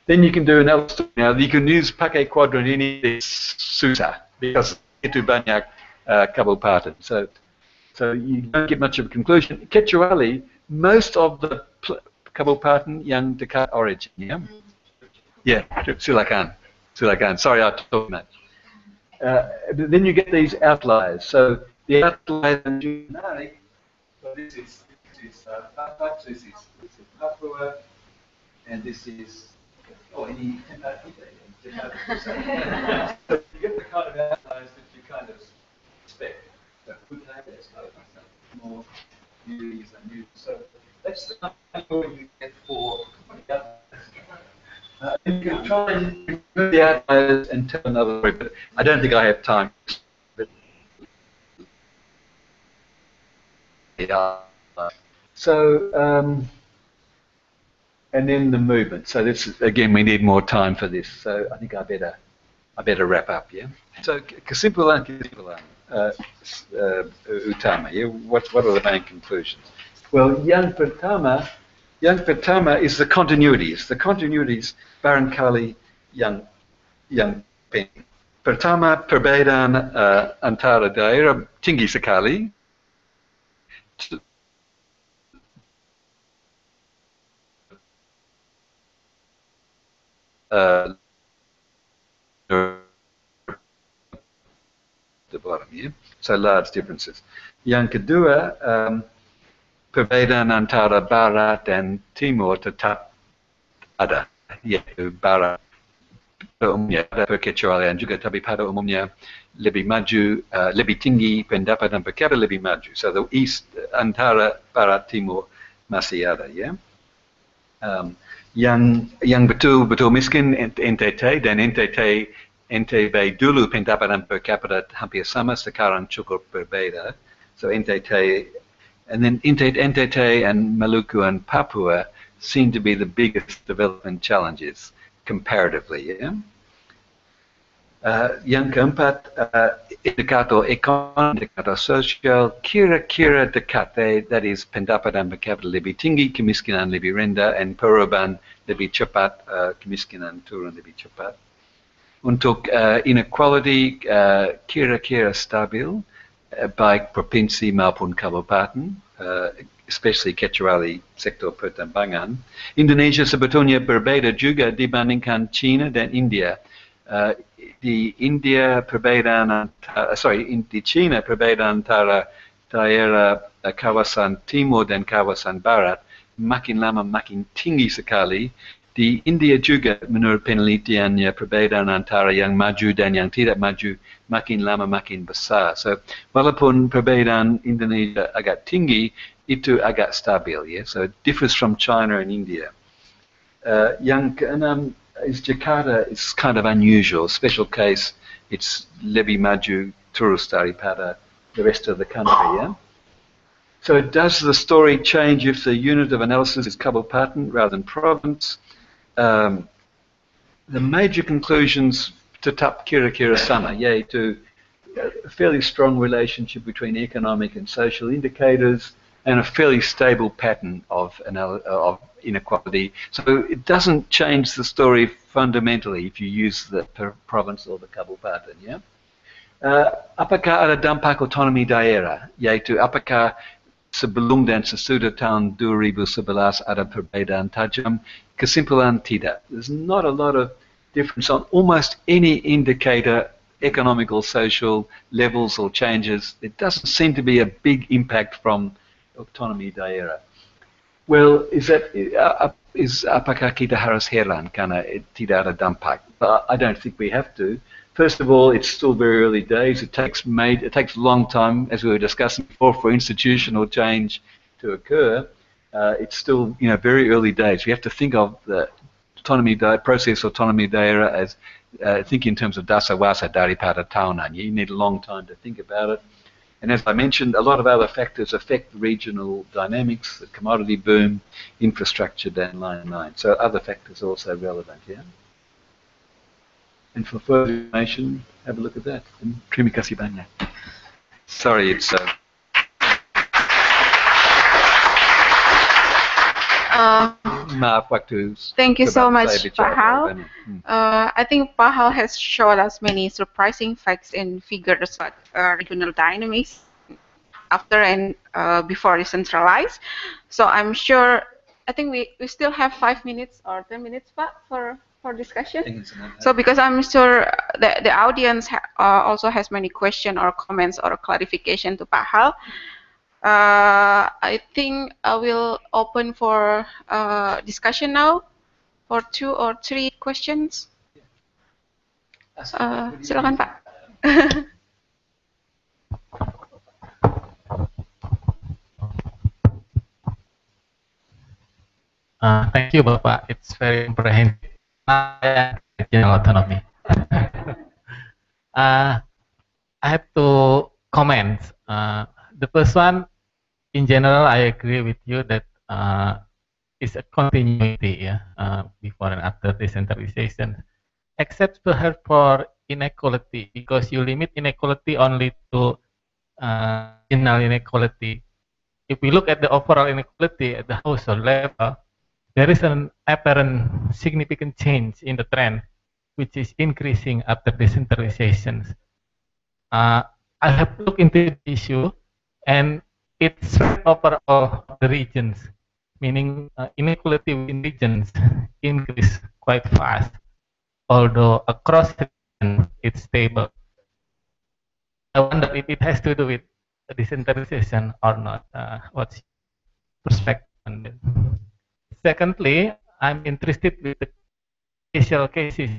then you can do another story. Now you can use pakai quadrant ini susah because itu banyak kabupaten. So you don't get much of a conclusion. Kecuali most of the kabupaten yang dekat origin. Yeah. Yeah, silakan. Sorry, I talked much. But then you get these outliers. So the outliers in genetic. So this is Batak, this is Papua, and this is any. So you get the kind of outliers that you kind of expect. So more news and news. So that's the kind of you get for. You can try and remove the outliers and tell another story, but I don't think I have time. But yeah. So, and then the movement. So this is, again, we need more time for this. So I think I better wrap up. Yeah. So kesimpulan utama. Yeah. What are the main conclusions? Well, yang pertama is the continuities. The continuities barangkali yang penting. Pertama, perbedaan antara daerah tinggi sekali. The bottom here, so large differences. Yang kedua, perbedaan antara Barat dan Timur tetap ada, yaitu Barat umumnya ada perkecualian juga, tapi pada umumnya lebih maju, lebih tinggi pendapatan per capita, lebih maju. So the East antara Barat Timur masih ada, ya. Yang betul-betul miskin NTT dan NTB dulu pendapatan per capita hampir sama, sekarang cukup berbeda. So NTT, and then NTT and Maluku and Papua seem to be the biggest development challenges comparatively. Yeah? Yang keempat, indikator ekonomi, indikator sosial, kira-kira dekat, that is pendapatan per capita lebih tinggi, kemiskinan lebih rendah, dan perubahan lebih cepat, kemiskinan turun lebih cepat. Untuk inequality, kira-kira stabil, baik provinsi maupun kabupaten, especially kecuali sektor pertambangan. Indonesia sebetulnya berbeda juga dibandingkan China dan India. Di India perbedaan di China perbedaan antara daerah kawasan timur dan kawasan barat makin lama makin tinggi sekali. Di India juga menurut penelitiannya perbedaan antara yang maju dan yang tidak maju makin lama makin besar. So walaupun perbedaan Indonesia agak tinggi, itu agak stabil, ya. So it differs from China and India. Yang keenam is Jakarta is kind of unusual, special case. It's lebih maju terus daripada the rest of the country, yeah. So does the story change if the unit of analysis is kabupaten rather than province? The major conclusions tetap kira-kira sama, yaitu a fairly strong relationship between economic and social indicators and a fairly stable pattern of inequality. So it doesn't change the story fundamentally if you use the province or the kabupaten, yeah? Apakah ada dampak otonomi daerah, yaitu apakah sebelum dan sesudah tahun 2011 ada perbedaan tajam? Kesimpulan tidak. There's not a lot of difference on almost any indicator, economical, social levels or changes. It doesn't seem to be a big impact from otonomi daerah. Well, apakah kita harus heran karena tidak ada dampak? I don't think we have to. First of all, it's still very early days. It takes a long time, as we were discussing before, for institutional change to occur. It's still, very early days. We have to think of the process autonomy daerah as think in terms of dasawasa daripada tahunan. You need a long time to think about it. And as I mentioned, a lot of other factors affect regional dynamics, the commodity boom, infrastructure, dan lain-lain. So other factors are also relevant, yeah? And for further information, have a look at that. And terima kasih banyak. Sorry, it's... Thank you so much, Pak Hal. I think Pak Hal has shown us many surprising facts and figures about regional dynamics after and before decentralized. So I'm sure, I think we still have 5 minutes or 10 minutes, Pak, for discussion. So because I'm sure the audience also has many questions or comments or clarification to Pak Hal. I think I will open for discussion now for 2 or 3 questions. Silakan, Pak. Thank you, Bapak. It's very comprehensive. Regional autonomy. I have 2 comments. The first one, in general, I agree with you that it's a continuity, before and after decentralization, except perhaps for inequality, because you limit inequality only to regional inequality. If we look at the overall inequality at the household level, there is an apparent significant change in the trend which is increasing after decentralization. I have looked into the issue, and it's spread over all the regions, meaning inequality within regions increase quite fast, although across region it's stable. I wonder if it has to do with decentralization or not. What's your perspective on that? Secondly, I'm interested with the special cases,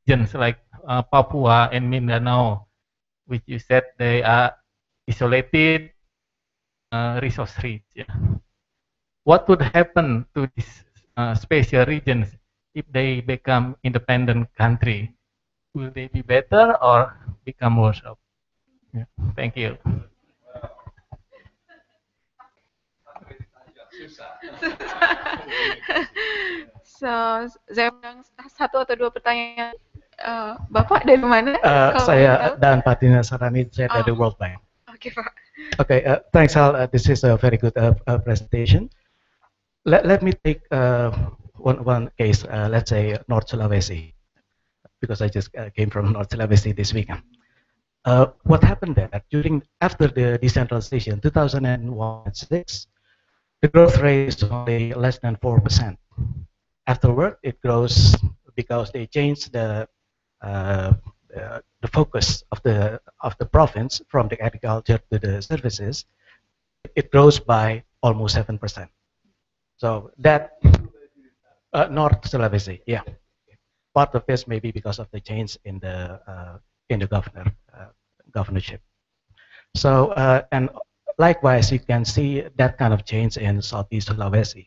regions like Papua and Mindanao, which you said they are isolated, resource rich. Yeah. What would happen to these special regions if they become independent country? Will they be better or become worse off? Yeah. Thank you. So, saya undang satu atau dua pertanyaan. Bapak dari mana? Saya Dan Patina Sarani, saya dari World Bank. Oke, Pak. Okay, thanks Al. This is a very good presentation. Let me take one case, let's say North Sulawesi, because I just came from North Sulawesi this weekend. What happened there after the decentralization, 2001-6, the growth rate is only less than 4%. Afterward, it grows because they changed the focus of the province from the agriculture to the services. It grows by almost 7%. So that North Sulawesi, yeah, part of this may be because of the change in the governorship. So and likewise, you can see that kind of change in Southeast Sulawesi.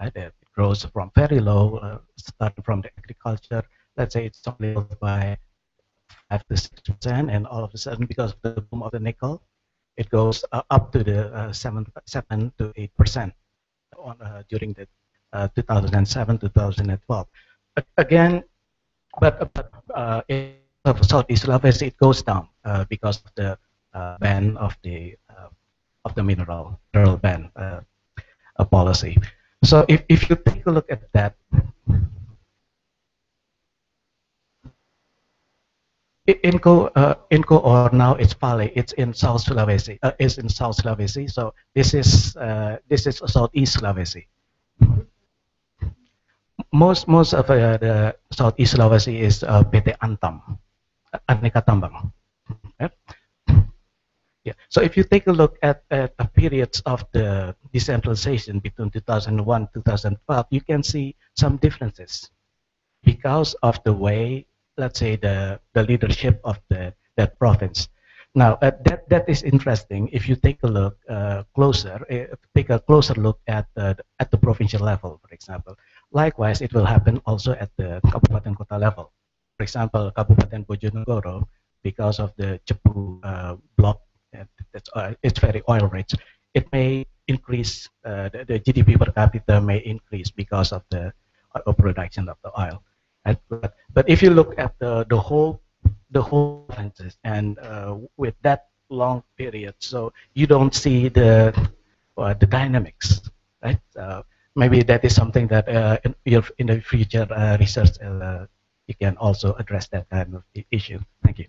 Right? It grows from very low, starting from the agriculture. Let's say it's only by 5 to 6%, and all of a sudden, because of the boom of the nickel, it goes up to the 7 to 8% during the 2007-2012. Again, but in Southeast Sulawesi, it goes down because of the ban of the mineral ban policy. So if you take a look at that, Inco or now it's Pale, it's in South Sulawesi. Is in South Sulawesi. So this is Southeast Sulawesi. Most of the Southeast Sulawesi is PT Antam, Aneka Tambang. Right? Yeah. So if you take a look at the periods of the decentralization between 2001 2012, you can see some differences because of the way, let's say, the leadership of that province. Now that is interesting. If you take a look closer, take a closer look at the provincial level, for example. Likewise, it will happen also at the Kabupaten Kota level. For example, Kabupaten Bojonegoro, because of the Cepu block, it's very oil rich. It may increase, the GDP per capita may increase because of the production of the oil. But if you look at the whole provinces, and with that long period, so you don't see the dynamics, right? Maybe that is something that in the future research you can also address that kind of issue. Thank you.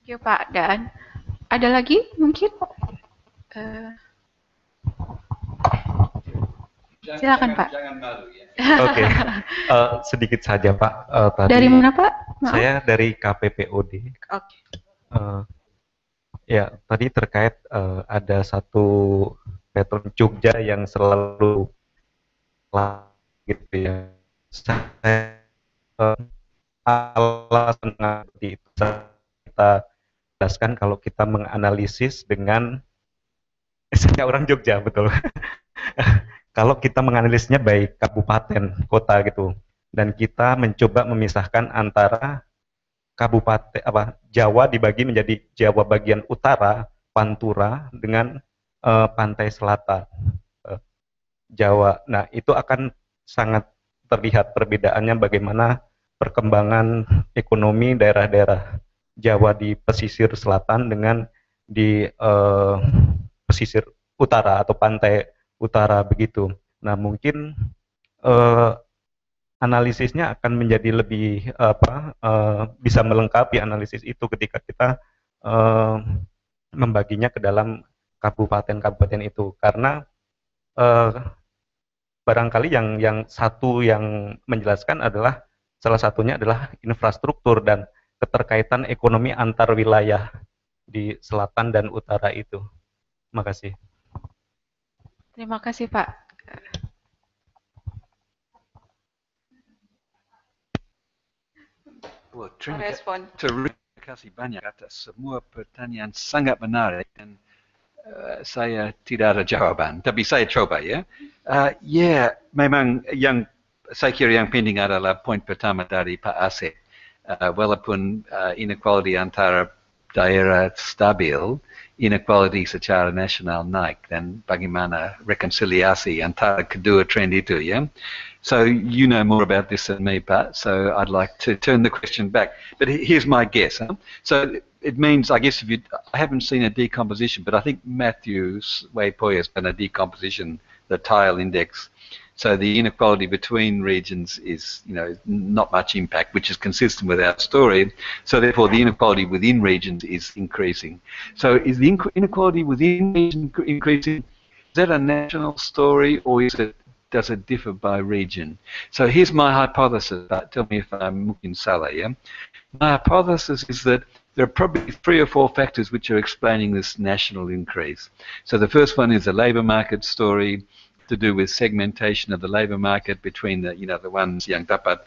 Thank you, Pak Dan. Ada lagi mungkin? Silakan Pak. Jangan malu ya. Oke, sedikit saja Pak. Tadi Dari mana Pak? Maaf. Saya dari KPPOD. Oke. Ya, tadi terkait ada satu patron Jogja yang selalu gitu ya. Saya alasan seperti itu kita jelaskan kalau kita menganalisis dengan saya orang Jogja betul. Kalau kita menganalisnya baik kabupaten, kota gitu, dan kita mencoba memisahkan antara kabupaten Jawa dibagi menjadi Jawa bagian utara, Pantura dengan pantai selatan Jawa. Nah, itu akan sangat terlihat perbedaannya bagaimana perkembangan ekonomi daerah-daerah Jawa di pesisir selatan dengan di pesisir utara atau pantai utara begitu. Nah, mungkin analisisnya akan menjadi lebih bisa melengkapi analisis itu ketika kita membaginya ke dalam kabupaten-kabupaten itu, karena barangkali yang satu yang menjelaskan adalah salah satunya adalah infrastruktur dan keterkaitan ekonomi antar wilayah di selatan dan utara itu. Terima kasih. Terima kasih Pak. Terima kasih banyak atas semua pertanyaan sangat menarik dan saya tidak ada jawaban, tapi saya coba ya. Ya, memang yang saya kira yang penting adalah poin pertama dari Pak Asep. Walaupun inequality antara daerah stabil, inequality secara nasional naik, dan bagaimana rekonsiliasi antara kedua trend itu ya. So you know more about this than me, Pat, so I'd like to turn the question back. But here's my guess. So it means, I guess, I haven't seen a decomposition, but I think Matthew's Weipoy has done a decomposition, the tile index. So the inequality between regions is, not much impact, which is consistent with our story. So therefore, the inequality within regions is increasing. So is the inequality within regions increasing? Is that a national story, or does it differ by region? So here's my hypothesis. Tell me if I'm looking salah, yeah? My hypothesis is that there are probably 3 or 4 factors which are explaining this national increase. So the first one is the labour market story, to do with segmentation of the labour market between the ones yang dapat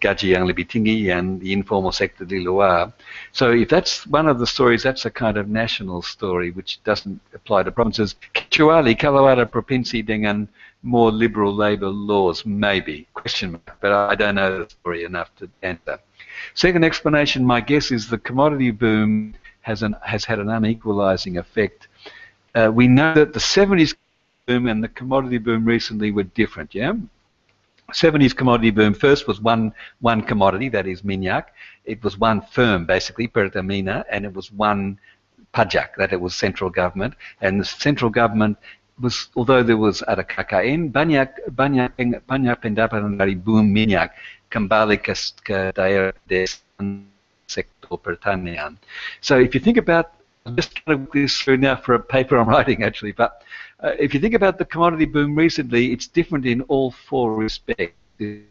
gaji yang lebih tinggi and the informal sector di luar. So if that's one of the stories, that's a kind of national story which doesn't apply to provinces. Kecuali kalau ada provinsi dengan more liberal labour laws, maybe, question mark, but I don't know the story enough to answer. Second explanation, my guess is the commodity boom has had an unequalising effect. We know that the 70s boom and the commodity boom recently were different, yeah? 70s commodity boom first was one commodity, that is minyak. It was one firm, basically, Pertamina, and it was one pajak, that it was central government. And the central government was, although there was ada KKN, banyak pendapatan dari boom minyak kembali ke daerah desa sektor pertanian. So if you think about, I'm just going to look this through now for a paper I'm writing actually, but if you think about the commodity boom recently, it's different in all 4 respects. It's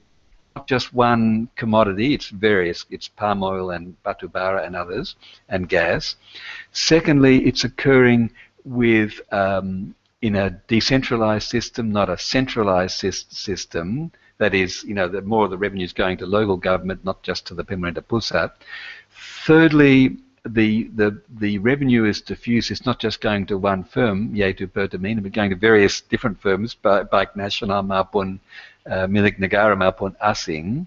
not just one commodity, it's various. It's palm oil and batu bara and others, and gas. Secondly, it's occurring with in a decentralized system, not a centralized system. That is, that more of the revenue is going to local government, not just to the Pemerintah Pusat. Thirdly, the revenue is diffuse. It's not just going to one firm, yaitu Pertamina, but going to various different firms, baik nasional maupun milik negara maupun asing.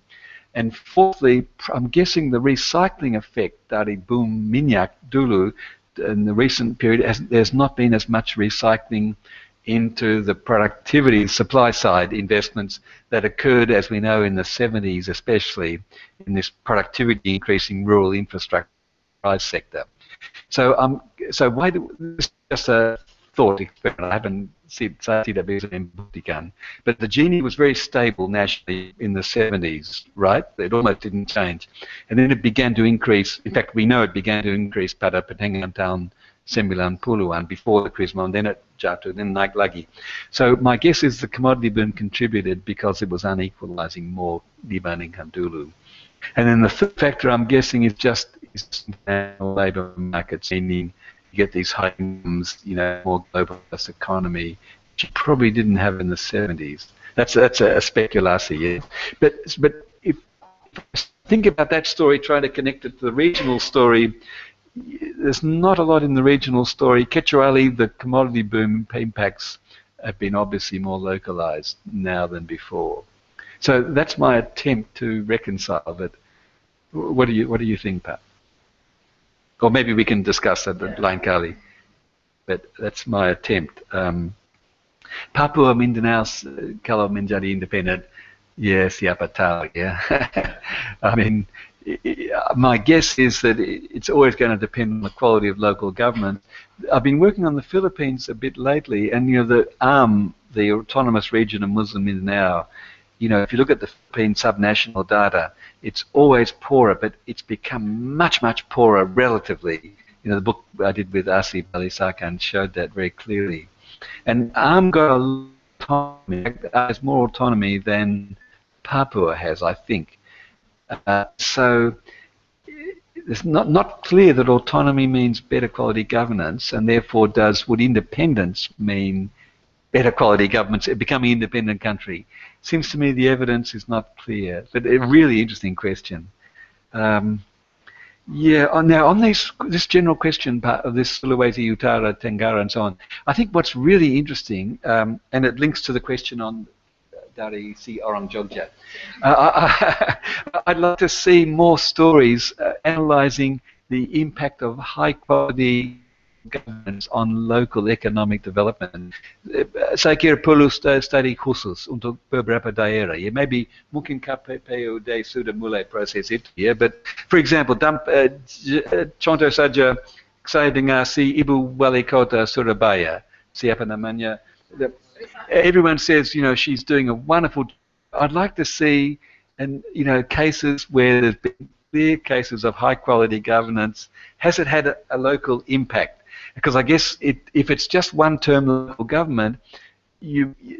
And fourthly, I'm guessing the recycling effect dari boom minyak dulu in the recent period, there's not been as much recycling into the productivity supply side investments that occurred, as we know, in the 70s, especially in this productivity increasing rural infrastructure sector. So why do this is just a thought experiment? I haven't seen it, but the Gini was very stable nationally in the 70s, right? It almost didn't change, and then it began to increase. In fact, we know it began to increase pada pertengahan tahun 90-an before the Krisma, and then it jatuh, then naik lagi. So my guess is the commodity boom contributed because it was unequalizing more dibandingkan dulu. And then the third factor, I'm guessing, is just labour markets, meaning you get these high incomes, more globalist economy, which you probably didn't have in the 70s. That's a speculation, yeah. But if I think about that story, trying to connect it to the regional story, there's not a lot in the regional story. Kecuali the commodity boom impacts have been obviously more localized now than before. So that's my attempt to reconcile it. What do you think, Pat? Or maybe we can discuss that lain kali. But that's my attempt. Papua Mindanao kalau menjadi independent, yes, siapa tahu, yeah. I mean, my guess is that it's always going to depend on the quality of local government. I've been working on the Philippines a bit lately, and the ARM, the Autonomous Region of Muslim Mindanao, You know, if you look at the Philippine subnational data, it's always poorer, but it's become much, much poorer relatively. You know, the book I did with Asi Balisakan showed that very clearly. And got a lot of autonomy, has more autonomy than Papua has, I think. So it's not clear that autonomy means better quality governance, and therefore would independence mean better quality governments, becoming an independent country? Seems to me the evidence is not clear, but a really interesting question. Yeah, now on this general question of this Sulawesi Utara, Tenggara and so on, I think what's really interesting, and it links to the question on dari si orang Jogja. I'd like to see more stories analysing the impact of high quality governance on local economic development. Saya kira perlu studi khusus untuk beberapa daerah. Ya, maybe mungkin KPPUD sudah mulai proses itu. Ya, but for example, contoh saja saya dengar si Ibu Wali Kota Surabaya, siapa namanya? Everyone says, you know, she's doing a wonderful. I'd like to see, and you know, cases where there's been clear cases of high quality governance. Has it had a local impact? Because I guess if it's just one term local government,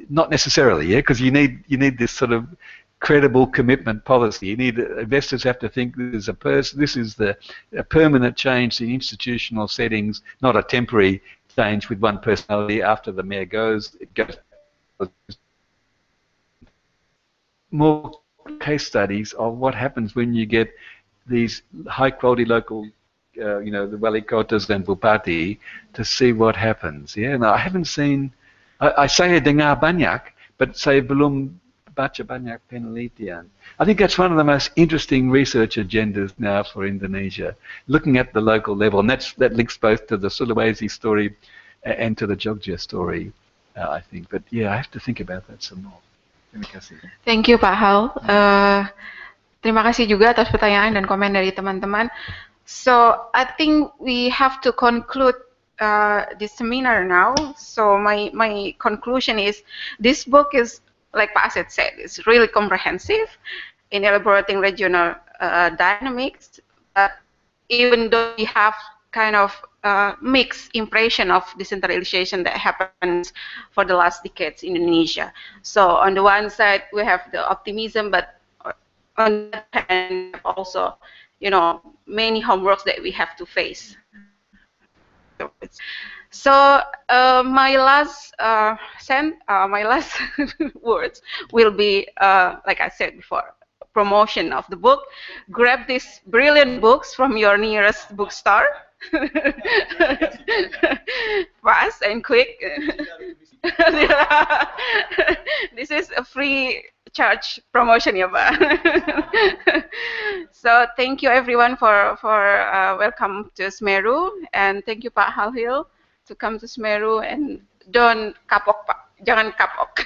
not necessarily, yeah, because you need this sort of credible commitment policy. You need investors have to think this is a permanent change in institutional settings, not a temporary change with one personality after the mayor goes. It goes. More case studies of what happens when you get these high quality local you know, the Wali Kotas and Bupati, to see what happens. Yeah, and I haven't seen. I saya dengar banyak, but saya belum baca banyak penelitian. I think that's one of the most interesting research agendas now for Indonesia, looking at the local level, and that links both to the Sulawesi story and to the Jogja story, I think. But yeah, I have to think about that some more. Terima kasih. Thank you, Pak Hal. Terima kasih juga atas pertanyaan dan komen dari teman-teman. So I think we have to conclude this seminar now. So my conclusion is this book is, like Pak Asep said, it's really comprehensive in elaborating regional dynamics. Even though we have kind of mixed impression of decentralization that happens for the last decades in Indonesia. So on the one side we have the optimism, but on the other hand also, you know, many homeworks that we have to face. So my last words will be, like I said before, promotion of the book. Grab these brilliant books from your nearest bookstore, fast and quick. This is a free charge promotion, ya, Pak. So thank you everyone for welcome to SMERU, and thank you Pak Halil to come to SMERU, and don't kapok, Pak. Jangan kapok.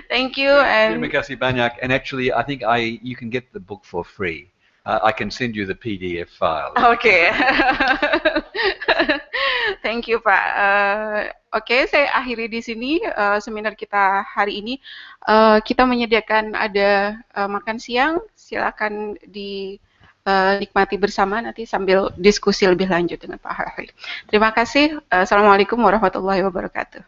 Thank you. And terima kasih banyak. And actually, I think you can get the book for free. I can send you the PDF file. Okay. Thank you, Pak. Oke, saya akhiri di sini seminar kita hari ini. Kita menyediakan ada makan siang. Silakan dinikmati bersama nanti sambil diskusi lebih lanjut dengan Pak Harfi. Terima kasih. Assalamualaikum warahmatullahi wabarakatuh.